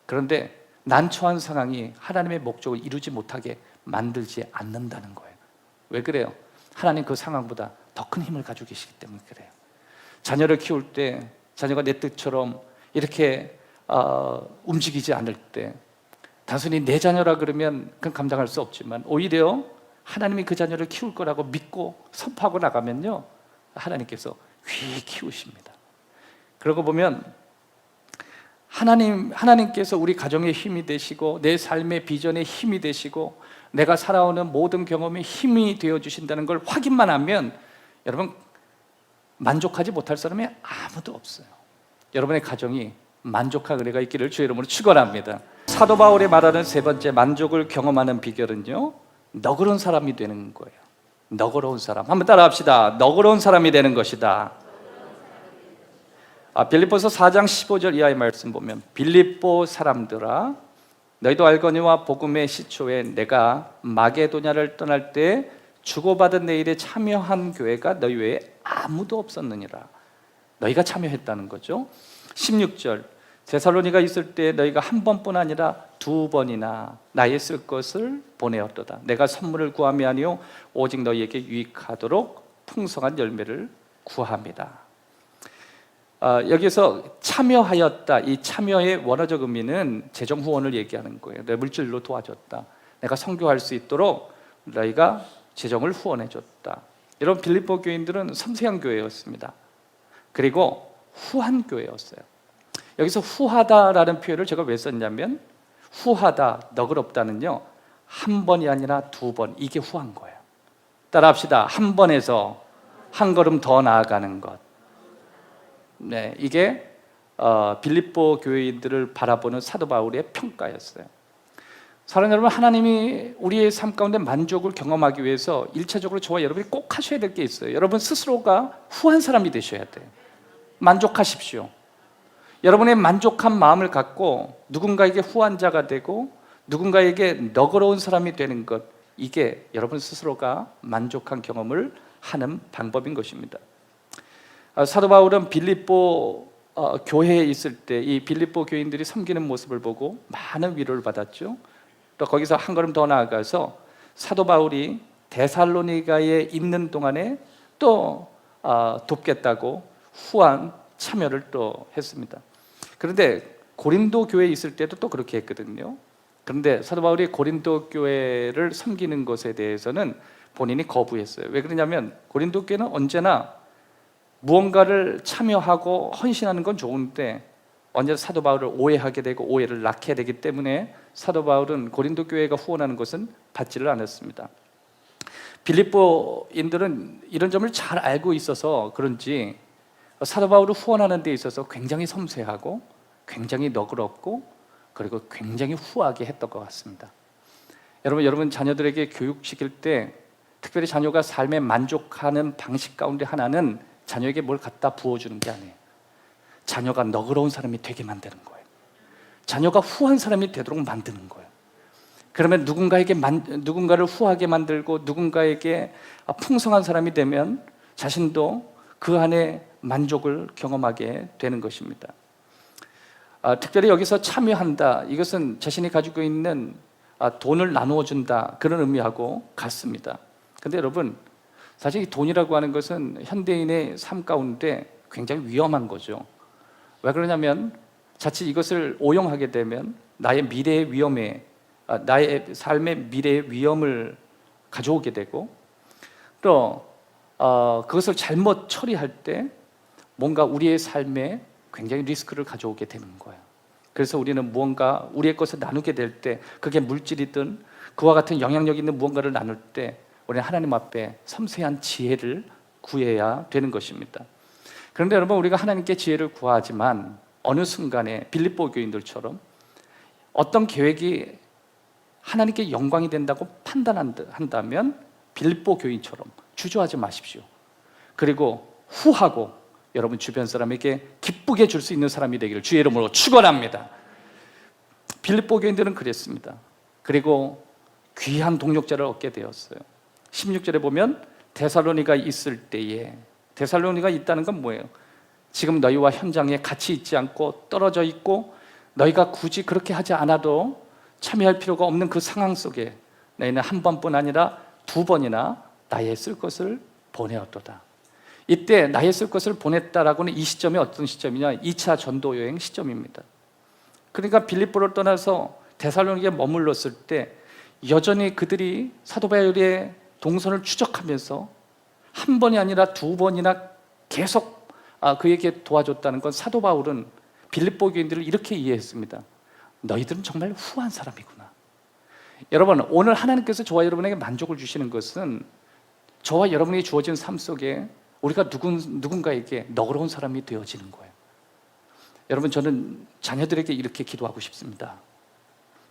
그런데 난처한 상황이 하나님의 목적을 이루지 못하게 만들지 않는다는 거예요. 왜 그래요? 하나님 그 상황보다 더 큰 힘을 가지고 계시기 때문에 그래요. 자녀를 키울 때 자녀가 내 뜻처럼 이렇게 움직이지 않을 때, 단순히 내 자녀라 그러면 그건 감당할 수 없지만 오히려 하나님이 그 자녀를 키울 거라고 믿고 선포하고 나가면요, 하나님께서 귀히 키우십니다. 그러고 보면 하나님께서 우리 가정의 힘이 되시고 내 삶의 비전의 힘이 되시고 내가 살아오는 모든 경험의 힘이 되어주신다는 걸 확인만 하면 여러분, 만족하지 못할 사람이 아무도 없어요. 여러분의 가정이 만족한 은혜가 있기를 주의 이름으로 축원합니다. 사도 바울이 말하는 세 번째 만족을 경험하는 비결은요, 너그러운 사람이 되는 거예요. 너그러운 사람, 한번 따라합시다. 너그러운 사람이 되는 것이다. 빌립보서 4장 15절 이하의 말씀 보면, 빌립보 사람들아, 너희도 알거니와 복음의 시초에 내가 마게도냐를 떠날 때 주고받은 내 일에 참여한 교회가 너희 외에 아무도 없었느니라. 너희가 참여했다는 거죠. 16절, 데살로니가 있을 때 너희가 한 번뿐 아니라 두 번이나 나의 쓸 것을 보내었도다. 내가 선물을 구함이 아니요 오직 너희에게 유익하도록 풍성한 열매를 구합니다. 여기서 참여하였다, 이 참여의 원어적 의미는 재정 후원을 얘기하는 거예요. 내 물질로 도와줬다, 내가 선교할 수 있도록 너희가 재정을 후원해 줬다. 여러분, 빌립보 교인들은 섬세한 교회였습니다. 그리고 후한 교회였어요. 여기서 후하다라는 표현을 제가 왜 썼냐면, 후하다, 너그럽다는요, 한 번이 아니라 두 번, 이게 후한 거예요. 따라합시다. 한 번에서 한 걸음 더 나아가는 것. 네, 이게 빌립보 교회인들을 바라보는 사도 바울의 평가였어요. 사랑하는 여러분, 하나님이 우리의 삶 가운데 만족을 경험하기 위해서 1차적으로 저와 여러분이 꼭 하셔야 될 게 있어요. 여러분 스스로가 후한 사람이 되셔야 돼요. 만족하십시오. 여러분의 만족한 마음을 갖고 누군가에게 후한 자가 되고 누군가에게 너그러운 사람이 되는 것, 이게 여러분 스스로가 만족한 경험을 하는 방법인 것입니다. 사도 바울은 빌립보 교회에 있을 때 이 빌립보 교인들이 섬기는 모습을 보고 많은 위로를 받았죠. 또 거기서 한 걸음 더 나아가서 사도 바울이 데살로니가에 있는 동안에 또 돕겠다고 후한 참여를 또 했습니다. 그런데 고린도 교회에 있을 때도 또 그렇게 했거든요. 그런데 사도 바울이 고린도 교회를 섬기는 것에 대해서는 본인이 거부했어요. 왜 그러냐면 고린도 교회는 언제나 무언가를 참여하고 헌신하는 건 좋은데 언제나 사도 바울을 오해하게 되고 오해를 낳게 되기 때문에 사도 바울은 고린도 교회가 후원하는 것은 받지를 않았습니다. 빌립보인들은 이런 점을 잘 알고 있어서 그런지 사도 바울을 후원하는 데 있어서 굉장히 섬세하고 굉장히 너그럽고 그리고 굉장히 후하게 했던 것 같습니다. 여러분 자녀들에게 교육시킬 때 특별히 자녀가 삶에 만족하는 방식 가운데 하나는 자녀에게 뭘 갖다 부어주는 게 아니에요. 자녀가 너그러운 사람이 되게 만드는 거예요. 자녀가 후한 사람이 되도록 만드는 거예요. 그러면 누군가를 후하게 만들고 누군가에게 풍성한 사람이 되면 자신도 그 안에 만족을 경험하게 되는 것입니다. 특별히 여기서 참여한다, 이것은 자신이 가지고 있는 돈을 나누어 준다, 그런 의미하고 같습니다. 그런데 여러분, 사실 이 돈이라고 하는 것은 현대인의 삶 가운데 굉장히 위험한 거죠. 왜 그러냐면 자칫 이것을 오용하게 되면 나의 미래의 위험에, 나의 삶의 미래의 위험을 가져오게 되고 또 그것을 잘못 처리할 때 뭔가 우리의 삶에 굉장히 리스크를 가져오게 되는 거예요. 그래서 우리는 무언가 우리의 것을 나누게 될 때 그게 물질이든 그와 같은 영향력 있는 무언가를 나눌 때 우리는 하나님 앞에 섬세한 지혜를 구해야 되는 것입니다. 그런데 여러분, 우리가 하나님께 지혜를 구하지만 어느 순간에 빌립보 교인들처럼 어떤 계획이 하나님께 영광이 된다고 판단한다면 빌립보 교인처럼 주저하지 마십시오. 그리고 후하고 여러분 주변 사람에게 기쁘게 줄 수 있는 사람이 되기를 주의 이름으로 축원합니다. 빌립보 교인들은 그랬습니다. 그리고 귀한 동력자를 얻게 되었어요. 16절에 보면 데살로니가 있을 때에, 데살로니가 있다는 건 뭐예요? 지금 너희와 현장에 같이 있지 않고 떨어져 있고 너희가 굳이 그렇게 하지 않아도 참여할 필요가 없는 그 상황 속에 너희는 한 번뿐 아니라 두 번이나 나의 쓸 것을 보내었도다. 이때 나의 쓸 것을 보냈다라고는 이 시점이 어떤 시점이냐? 2차 전도 여행 시점입니다. 그러니까 빌립보를 떠나서 데살로니가에 머물렀을 때 여전히 그들이 사도 바울의 동선을 추적하면서 한 번이 아니라 두 번이나 계속 그에게 도와줬다는 건 사도 바울은 빌립보 교인들을 이렇게 이해했습니다. 너희들은 정말 후한 사람이구나. 여러분, 오늘 하나님께서 저와 여러분에게 만족을 주시는 것은 저와 여러분에게 주어진 삶 속에 우리가 누군가에게 너그러운 사람이 되어지는 거예요. 여러분, 저는 자녀들에게 이렇게 기도하고 싶습니다.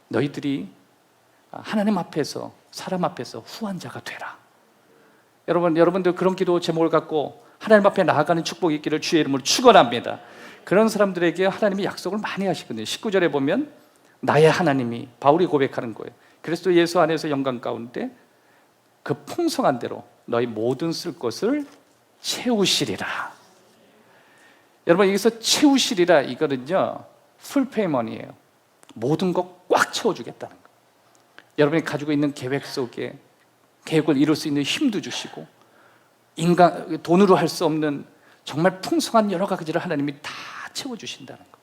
너희들이 하나님 앞에서, 사람 앞에서 후한 자가 되라. 여러분들 그런 기도 제목을 갖고 하나님 앞에 나아가는 축복이 있기를 주의 이름으로 축원합니다. 그런 사람들에게 하나님이 약속을 많이 하시거든요. 19절에 보면 나의 하나님이, 바울이 고백하는 거예요. 그리스도 예수 안에서 영광 가운데 그 풍성한 대로 너희 모든 쓸 것을 채우시리라. 여러분, 여기서 채우시리라, 이거는요 풀페이먼이에요. 모든 것 꽉 채워주겠다는 거예요. 여러분이 가지고 있는 계획 속에 계획을 이룰 수 있는 힘도 주시고, 돈으로 할 수 없는 정말 풍성한 여러 가지를 하나님이 다 채워주신다는 거.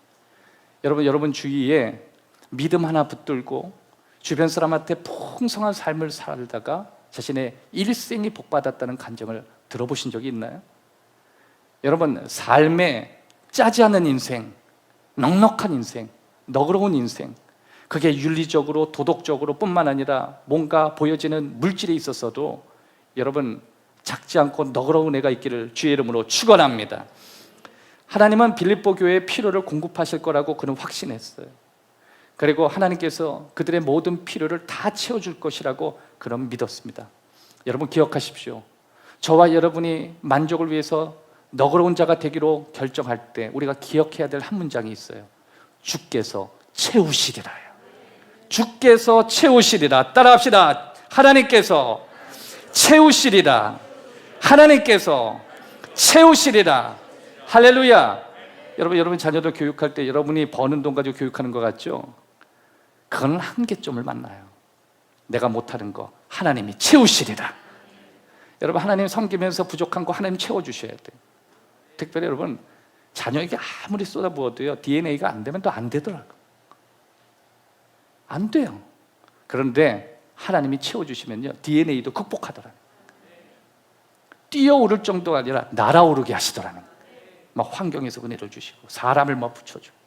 여러분 주위에 믿음 하나 붙들고 주변 사람한테 풍성한 삶을 살다가 자신의 일생이 복받았다는 간증을 들어보신 적이 있나요? 여러분, 삶에 짜지 않은 인생, 넉넉한 인생, 너그러운 인생, 그게 윤리적으로 도덕적으로 뿐만 아니라 뭔가 보여지는 물질에 있어서도 여러분 작지 않고 너그러운 애가 있기를 주의 이름으로 축원합니다. 하나님은 빌립보 교회의 필요를 공급하실 거라고 그는 확신했어요. 그리고 하나님께서 그들의 모든 필요를 다 채워줄 것이라고 그는 믿었습니다. 여러분 기억하십시오. 저와 여러분이 만족을 위해서 너그러운 자가 되기로 결정할 때 우리가 기억해야 될 한 문장이 있어요. 주께서 채우시리라요. 주께서 채우시리라. 따라합시다. 하나님께서 채우시리라. 하나님께서 채우시리라. 할렐루야. 여러분 자녀들 교육할 때 여러분이 버는 돈 가지고 교육하는 것 같죠? 그건 한계점을 만나요. 내가 못하는 거 하나님이 채우시리라. 여러분 하나님 섬기면서 부족한 거 하나님 채워주셔야 돼요. 특별히 여러분 자녀에게 아무리 쏟아부어도요 DNA가 안 되면 또 안 되더라고요. 안 돼요. 그런데 하나님이 채워주시면요 DNA도 극복하더라고요. 뛰어오를 정도가 아니라 날아오르게 하시더라고요. 막 환경에서 은혜를 주시고 사람을 막 붙여주고.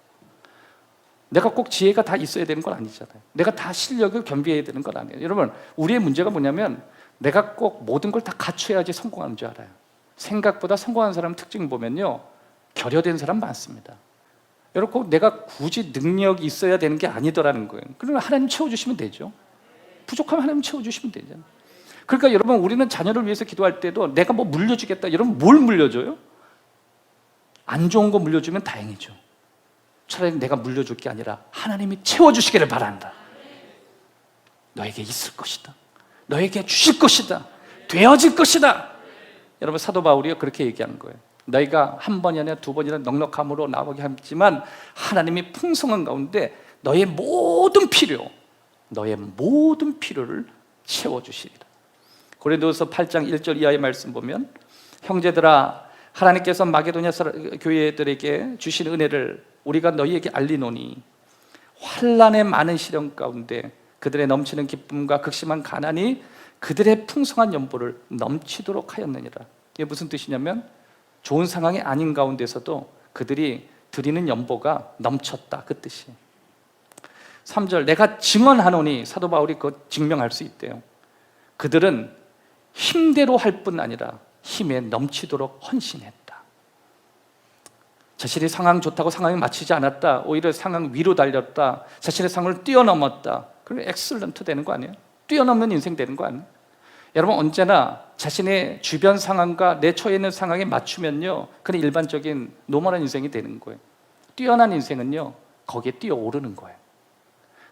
내가 꼭 지혜가 다 있어야 되는 건 아니잖아요. 내가 다 실력을 겸비해야 되는 건 아니에요. 여러분 우리의 문제가 뭐냐면 내가 꼭 모든 걸 다 갖춰야지 성공하는 줄 알아요. 생각보다 성공하는 사람 특징 보면요 결여된 사람 많습니다. 여러분 꼭 내가 굳이 능력이 있어야 되는 게 아니더라는 거예요. 그러면 하나님 채워주시면 되죠. 부족하면 하나님 채워주시면 되잖아요. 그러니까 여러분 우리는 자녀를 위해서 기도할 때도 내가 뭐 물려주겠다. 여러분 뭘 물려줘요? 안 좋은 거 물려주면 다행이죠. 차라리 내가 물려줄 게 아니라 하나님이 채워주시기를 바란다. 너에게 있을 것이다. 너에게 주실 것이다. 되어질 것이다. 여러분 사도 바울이 그렇게 얘기하는 거예요. 너희가 한 번이 아니라 두 번이나 넉넉함으로 나오게 하지만 하나님이 풍성한 가운데 너의 모든 필요를 채워주시리라. 고린도서 8장 1절 이하의 말씀 보면 형제들아 하나님께서 마게도냐 교회들에게 주신 은혜를 우리가 너희에게 알리노니 환난의 많은 시련 가운데 그들의 넘치는 기쁨과 극심한 가난이 그들의 풍성한 연보를 넘치도록 하였느니라. 이게 무슨 뜻이냐면 좋은 상황이 아닌 가운데서도 그들이 드리는 연보가 넘쳤다 그 뜻이에요. 3절 내가 증언하노니 사도 바울이 그것 증명할 수 있대요. 그들은 힘대로 할 뿐 아니라 힘에 넘치도록 헌신했다. 자신의 상황 좋다고 상황에 맞추지 않았다. 오히려 상황 위로 달렸다. 자신의 상황을 뛰어넘었다. 그러면 엑셀런트 되는 거 아니에요? 뛰어넘는 인생 되는 거 아니에요? 여러분 언제나 자신의 주변 상황과 내 처해 있는 상황에 맞추면요 그런 일반적인 노멀한 인생이 되는 거예요. 뛰어난 인생은요 거기에 뛰어오르는 거예요.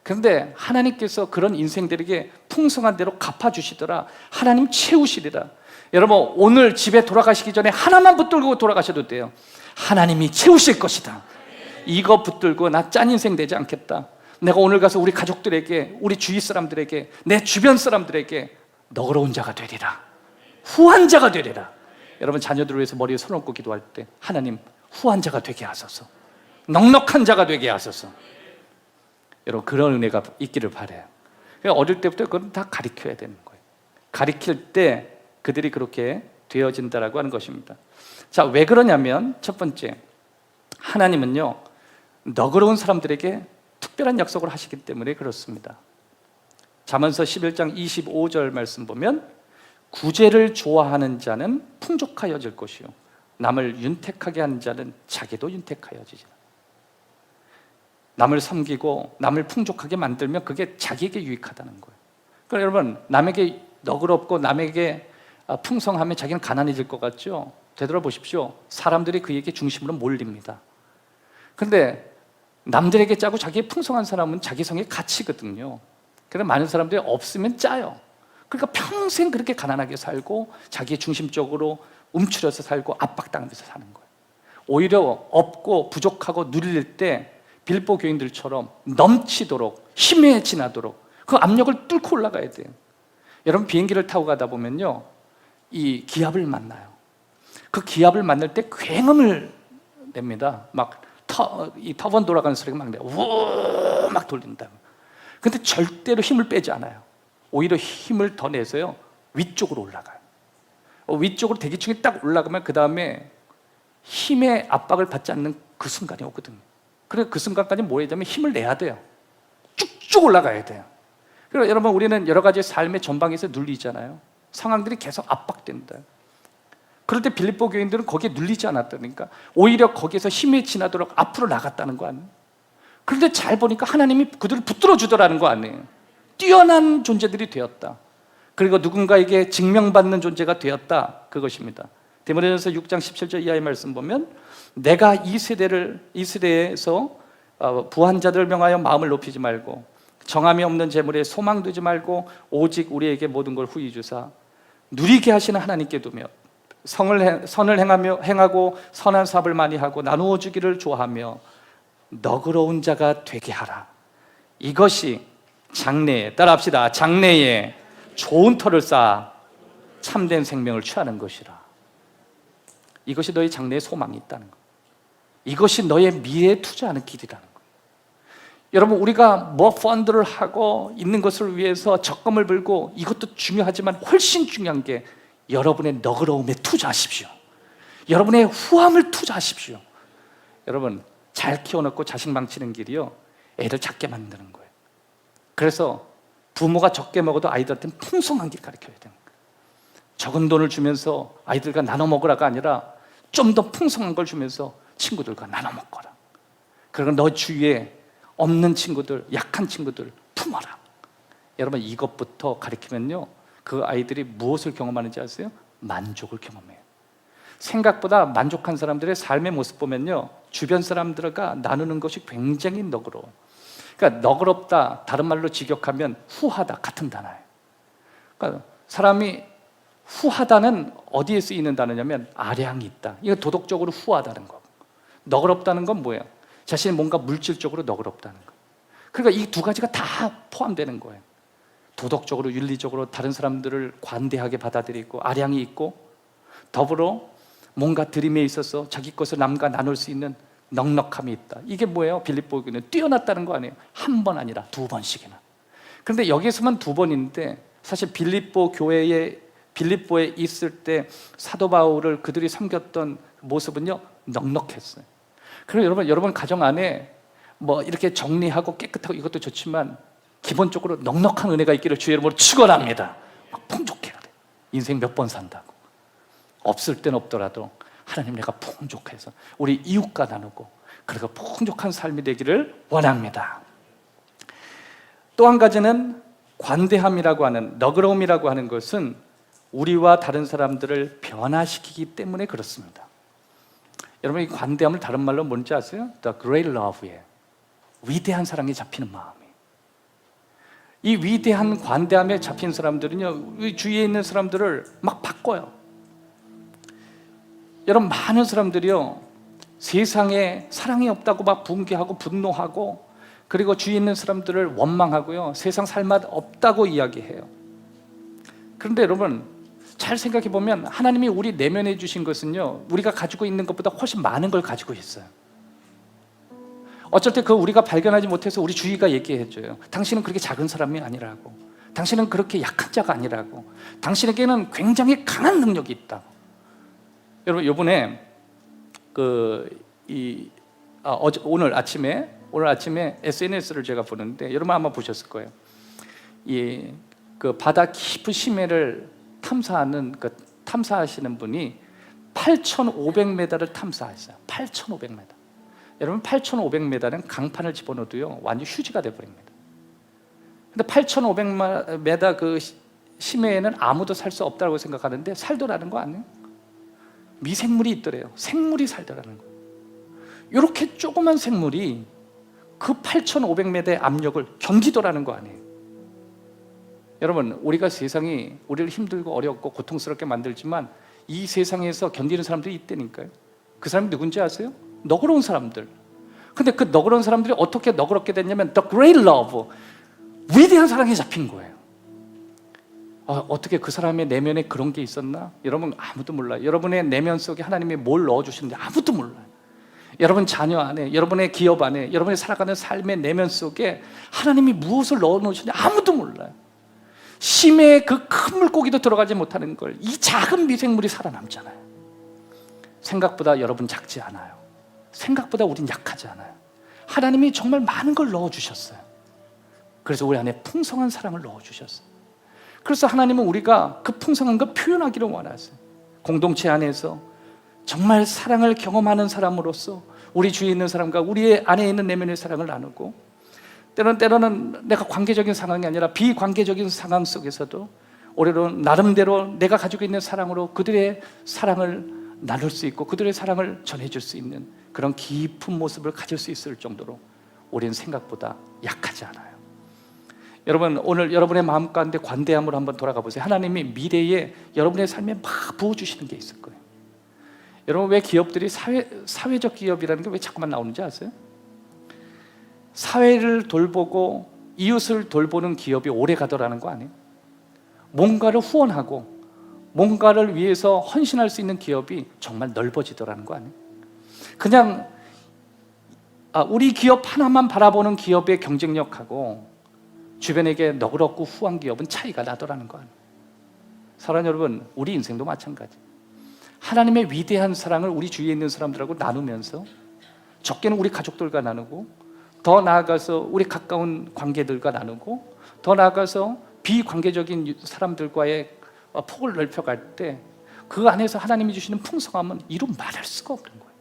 그런데 하나님께서 그런 인생들에게 풍성한 대로 갚아주시더라. 하나님 채우시리라. 여러분 오늘 집에 돌아가시기 전에 하나만 붙들고 돌아가셔도 돼요. 하나님이 채우실 것이다. 이거 붙들고 나 짠 인생 되지 않겠다. 내가 오늘 가서 우리 가족들에게 우리 주위 사람들에게 내 주변 사람들에게 너그러운 자가 되리라. 후한 자가 되리라. 여러분 자녀들을 위해서 머리에 손 얹고 기도할 때 하나님 후한 자가 되게 하소서. 넉넉한 자가 되게 하소서. 여러분 그런 은혜가 있기를 바라요. 어릴 때부터 그건 다 가르쳐야 되는 거예요. 가르칠 때 그들이 그렇게 되어진다라고 하는 것입니다. 자, 왜 그러냐면 첫 번째 하나님은요 너그러운 사람들에게 특별한 약속을 하시기 때문에 그렇습니다. 잠언서 11장 25절 말씀 보면 구제를 좋아하는 자는 풍족하여질 것이요 남을 윤택하게 하는 자는 자기도 윤택하여지리라. 남을 섬기고 남을 풍족하게 만들면 그게 자기에게 유익하다는 거예요. 그러니까 여러분 남에게 너그럽고 남에게 풍성하면 자기는 가난해질 것 같죠? 되돌아보십시오. 사람들이 그에게 중심으로 몰립니다. 그런데 남들에게 짜고 자기의 풍성한 사람은 자기 성의 가치거든요. 그래서 많은 사람들이 없으면 짜요. 그러니까 평생 그렇게 가난하게 살고 자기 중심적으로 움츠려서 살고 압박당하면서 사는 거예요. 오히려 없고 부족하고 누릴 때 빌보 교인들처럼 넘치도록 힘에 지나도록 그 압력을 뚫고 올라가야 돼요. 여러분 비행기를 타고 가다 보면요 이 기압을 만나요. 그 기압을 만날 때 굉음을 냅니다. 막 이 터번 돌아가는 소리가 막 내요. 우막 돌린다. 근데 절대로 힘을 빼지 않아요. 오히려 힘을 더 내서요 위쪽으로 올라가요. 위쪽으로 대기층이 딱 올라가면 그 다음에 힘의 압박을 받지 않는 그 순간이 오거든요. 그래서 그 순간까지 뭐 해야 되면 힘을 내야 돼요. 쭉쭉 올라가야 돼요. 그리고 여러분, 우리는 여러 가지 삶의 전방에서 눌리잖아요. 상황들이 계속 압박된다. 그럴 때 빌립보 교인들은 거기에 눌리지 않았다니까. 오히려 거기에서 힘이 지나도록 앞으로 나갔다는 거 아니에요. 그런데 잘 보니까 하나님이 그들을 붙들어 주더라는 거 아니에요. 뛰어난 존재들이 되었다. 그리고 누군가에게 증명받는 존재가 되었다. 그것입니다. 디모데전서 6장 17절 이하의 말씀 보면, 내가 이 세대에서 부한 자들을 명하여 마음을 높이지 말고 정함이 없는 재물에 소망 두지 말고 오직 우리에게 모든 걸 후히 주사 누리게 하시는 하나님께 두며 선을 행하고 선한 사업을 많이 하고 나누어 주기를 좋아하며 너그러운 자가 되게 하라. 이것이 장래에, 따라합시다, 장래에 좋은 터를 쌓아 참된 생명을 취하는 것이라. 이것이 너의 장래에 소망이 있다는 것, 이것이 너의 미래에 투자하는 길이라는 것. 여러분, 우리가 뭐 펀드를 하고 있는 것을 위해서 적금을 들고, 이것도 중요하지만 훨씬 중요한 게 여러분의 너그러움에 투자하십시오. 여러분의 후함을 투자하십시오. 여러분, 잘 키워놓고 자식 망치는 길이요, 애를 작게 만드는 거예요. 그래서 부모가 적게 먹어도 아이들한테는 풍성한 길 가르쳐야 되는 거예요. 적은 돈을 주면서 아이들과 나눠 먹으라가 아니라 좀 더 풍성한 걸 주면서 친구들과 나눠 먹거라. 그리고 너 주위에 없는 친구들, 약한 친구들 품어라. 여러분, 이것부터 가르치면요, 그 아이들이 무엇을 경험하는지 아세요? 만족을 경험해요. 생각보다 만족한 사람들의 삶의 모습 보면요, 주변 사람들과 나누는 것이 굉장히 너그러워. 그러니까 너그럽다, 다른 말로 직역하면 후하다, 같은 단어예요. 그러니까 사람이 후하다는 어디에 쓰이는 단어냐면 아량이 있다. 이거 도덕적으로 후하다는 거. 너그럽다는 건 뭐예요? 자신이 뭔가 물질적으로 너그럽다는 거. 그러니까 이 두 가지가 다 포함되는 거예요. 도덕적으로, 윤리적으로 다른 사람들을 관대하게 받아들이고 아량이 있고, 더불어 뭔가 드림에 있어서 자기 것을 남과 나눌 수 있는 넉넉함이 있다. 이게 뭐예요? 빌립보 교회는 뛰어났다는 거 아니에요? 한 번 아니라 두 번씩이나. 그런데 여기에서만 두 번인데, 사실 빌립보에 있을 때 사도 바울을 그들이 섬겼던 모습은요, 넉넉했어요. 그리고 여러분 가정 안에 뭐 이렇게 정리하고 깨끗하고 이것도 좋지만 기본적으로 넉넉한 은혜가 있기를 주의 이름으로 축원합니다. 막 풍족해야 돼. 인생 몇 번 산다고. 없을 땐 없더라도 하나님, 내가 풍족해서 우리 이웃과 나누고 그리고 풍족한 삶이 되기를 원합니다. 또 한 가지는 관대함이라고 하는, 너그러움이라고 하는 것은 우리와 다른 사람들을 변화시키기 때문에 그렇습니다. 여러분, 이 관대함을 다른 말로 뭔지 아세요? The great love예요. 위대한 사랑에 잡히는 마음이. 이 위대한 관대함에 잡힌 사람들은요, 우리 주위에 있는 사람들을 막 바꿔요. 여러분, 많은 사람들이요, 세상에 사랑이 없다고 막 붕괴하고 분노하고, 그리고 주위에 있는 사람들을 원망하고요, 세상 살맛 없다고 이야기해요. 그런데 여러분, 잘 생각해 보면 하나님이 우리 내면에 주신 것은요, 우리가 가지고 있는 것보다 훨씬 많은 걸 가지고 있어요. 어쩔 때 그 우리가 발견하지 못해서 우리 주위가 얘기해줘요. 당신은 그렇게 작은 사람이 아니라고, 당신은 그렇게 약한 자가 아니라고, 당신에게는 굉장히 강한 능력이 있다고. 여러분, 요번에 오늘 아침에 SNS를 제가 보는데, 여러분 아마 보셨을 거예요. 그 바다 깊은 심해를 탐사하시는 분이 8,500m를 탐사했어요. 8,500m. 여러분, 8,500m는 강판을 집어넣어도요, 완전 휴지가 돼버립니다. 근데 8,500m 그 심해에는 아무도 살 수 없다고 생각하는데 살더라는 거 아니에요? 미생물이 있더래요. 생물이 살더라는 거예요. 이렇게 조그만 생물이 그 8,500m의 압력을 견디더라는 거 아니에요? 여러분, 우리가 세상이 우리를 힘들고 어렵고 고통스럽게 만들지만 이 세상에서 견디는 사람들이 있다니까요. 그 사람이 누군지 아세요? 너그러운 사람들. 근데 그 너그러운 사람들이 어떻게 너그럽게 됐냐면 The Great Love, 위대한 사랑에 잡힌 거예요. 어떻게 그 사람의 내면에 그런 게 있었나? 여러분 아무도 몰라요. 여러분의 내면 속에 하나님이 뭘 넣어주시는지 아무도 몰라요. 여러분 자녀 안에, 여러분의 기업 안에, 여러분이 살아가는 삶의 내면 속에 하나님이 무엇을 넣어놓으시는지 아무도 몰라요. 심해의 그 큰 물고기도 들어가지 못하는 걸 이 작은 미생물이 살아남잖아요. 생각보다 여러분 작지 않아요. 생각보다 우린 약하지 않아요. 하나님이 정말 많은 걸 넣어주셨어요. 그래서 우리 안에 풍성한 사랑을 넣어주셨어요. 그래서 하나님은 우리가 그 풍성한 걸 표현하기를 원하세요. 공동체 안에서 정말 사랑을 경험하는 사람으로서 우리 주위에 있는 사람과 우리 안에 있는 내면의 사랑을 나누고, 때로는 내가 관계적인 상황이 아니라 비관계적인 상황 속에서도 오히려 나름대로 내가 가지고 있는 사랑으로 그들의 사랑을 나눌 수 있고 그들의 사랑을 전해줄 수 있는 그런 깊은 모습을 가질 수 있을 정도로 우리는 생각보다 약하지 않아요. 여러분, 오늘 여러분의 마음 가운데 관대함으로 한번 돌아가 보세요. 하나님이 미래에 여러분의 삶에 막 부어주시는 게 있을 거예요. 여러분, 왜 기업들이 사회적 기업이라는 게 왜 자꾸만 나오는지 아세요? 사회를 돌보고 이웃을 돌보는 기업이 오래 가더라는 거 아니에요? 뭔가를 후원하고 뭔가를 위해서 헌신할 수 있는 기업이 정말 넓어지더라는 거 아니에요? 그냥 우리 기업 하나만 바라보는 기업의 경쟁력하고 주변에게 너그럽고 후한 기업은 차이가 나더라는 거 아니에요? 사랑하는 여러분, 우리 인생도 마찬가지. 하나님의 위대한 사랑을 우리 주위에 있는 사람들하고 나누면서, 적게는 우리 가족들과 나누고, 더 나아가서 우리 가까운 관계들과 나누고, 더 나아가서 비관계적인 사람들과의 폭을 넓혀갈 때 그 안에서 하나님이 주시는 풍성함은 이루 말할 수가 없는 거예요.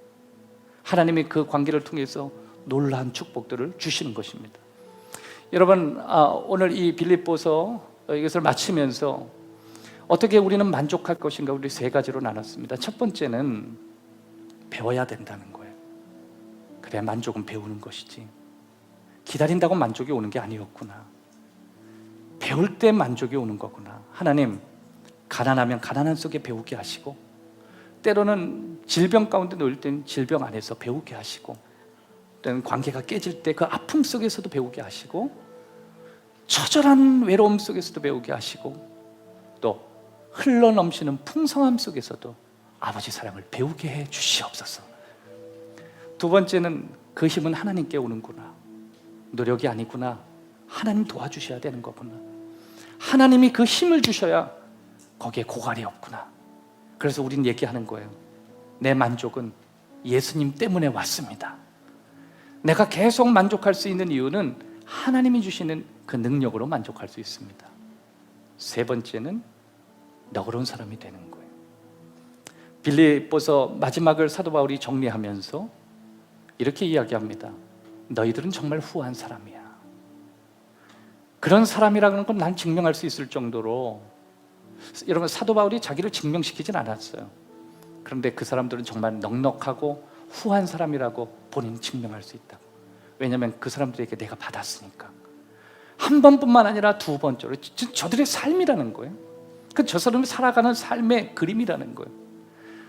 하나님이 그 관계를 통해서 놀라운 축복들을 주시는 것입니다. 여러분, 오늘 이 빌립보서 이것을 마치면서 어떻게 우리는 만족할 것인가, 우리 세 가지로 나눴습니다. 첫 번째는 배워야 된다는 거예요. 그래, 만족은 배우는 것이지 기다린다고 만족이 오는 게 아니었구나. 배울 때 만족이 오는 거구나. 하나님, 가난하면 가난한 속에 배우게 하시고, 때로는 질병 가운데 놓일 땐 질병 안에서 배우게 하시고, 때로는 관계가 깨질 때 그 아픔 속에서도 배우게 하시고, 처절한 외로움 속에서도 배우게 하시고, 또 흘러넘치는 풍성함 속에서도 아버지 사랑을 배우게 해 주시옵소서. 두 번째는 그 힘은 하나님께 오는구나. 노력이 아니구나. 하나님 도와주셔야 되는 거구나. 하나님이 그 힘을 주셔야 거기에 고갈이 없구나. 그래서 우린 얘기하는 거예요. 내 만족은 예수님 때문에 왔습니다. 내가 계속 만족할 수 있는 이유는 하나님이 주시는 그 능력으로 만족할 수 있습니다. 세 번째는 너그러운 사람이 되는 거예요. 빌립보서 마지막을 사도 바울이 정리하면서 이렇게 이야기합니다. 너희들은 정말 후한 사람이야. 그런 사람이라는 건 난 증명할 수 있을 정도로, 여러분, 사도 바울이 자기를 증명시키진 않았어요. 그런데 그 사람들은 정말 넉넉하고 후한 사람이라고 본인이 증명할 수 있다고. 왜냐하면 그 사람들에게 내가 받았으니까. 한 번뿐만 아니라 두 번째로 저들의 삶이라는 거예요. 저 사람이 살아가는 삶의 그림이라는 거예요.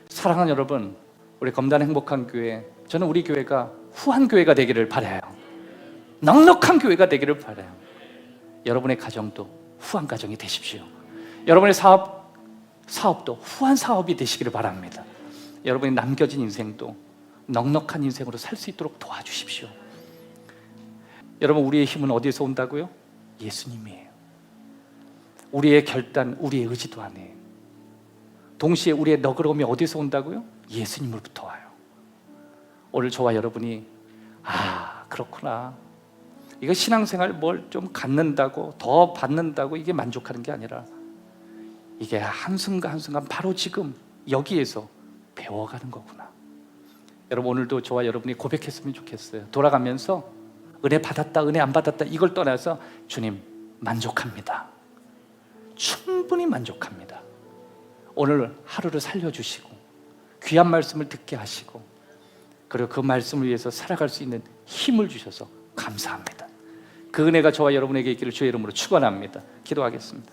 사랑하는 여러분, 우리 검단 행복한 교회, 저는 우리 교회가 후한 교회가 되기를 바라요. 넉넉한 교회가 되기를 바라요. 여러분의 가정도 후한 가정이 되십시오. 여러분의 사업도 후한 사업이 되시기를 바랍니다. 여러분이 남겨진 인생도 넉넉한 인생으로 살 수 있도록 도와주십시오. 여러분, 우리의 힘은 어디에서 온다고요? 예수님이에요. 우리의 결단, 우리의 의지도 아니에요. 동시에 우리의 너그러움이 어디서 온다고요? 예수님으로부터 와요. 오늘 저와 여러분이 그렇구나, 이거 신앙생활 뭘 좀 갖는다고, 더 받는다고 이게 만족하는 게 아니라, 이게 한순간 한순간 바로 지금 여기에서 배워가는 거구나. 여러분, 오늘도 저와 여러분이 고백했으면 좋겠어요. 돌아가면서 은혜 받았다, 은혜 안 받았다 이걸 떠나서 주님 만족합니다. 충분히 만족합니다. 오늘 하루를 살려주시고 귀한 말씀을 듣게 하시고, 그리고 그 말씀을 위해서 살아갈 수 있는 힘을 주셔서 감사합니다. 그 은혜가 저와 여러분에게 있기를 주의 이름으로 축원합니다. 기도하겠습니다.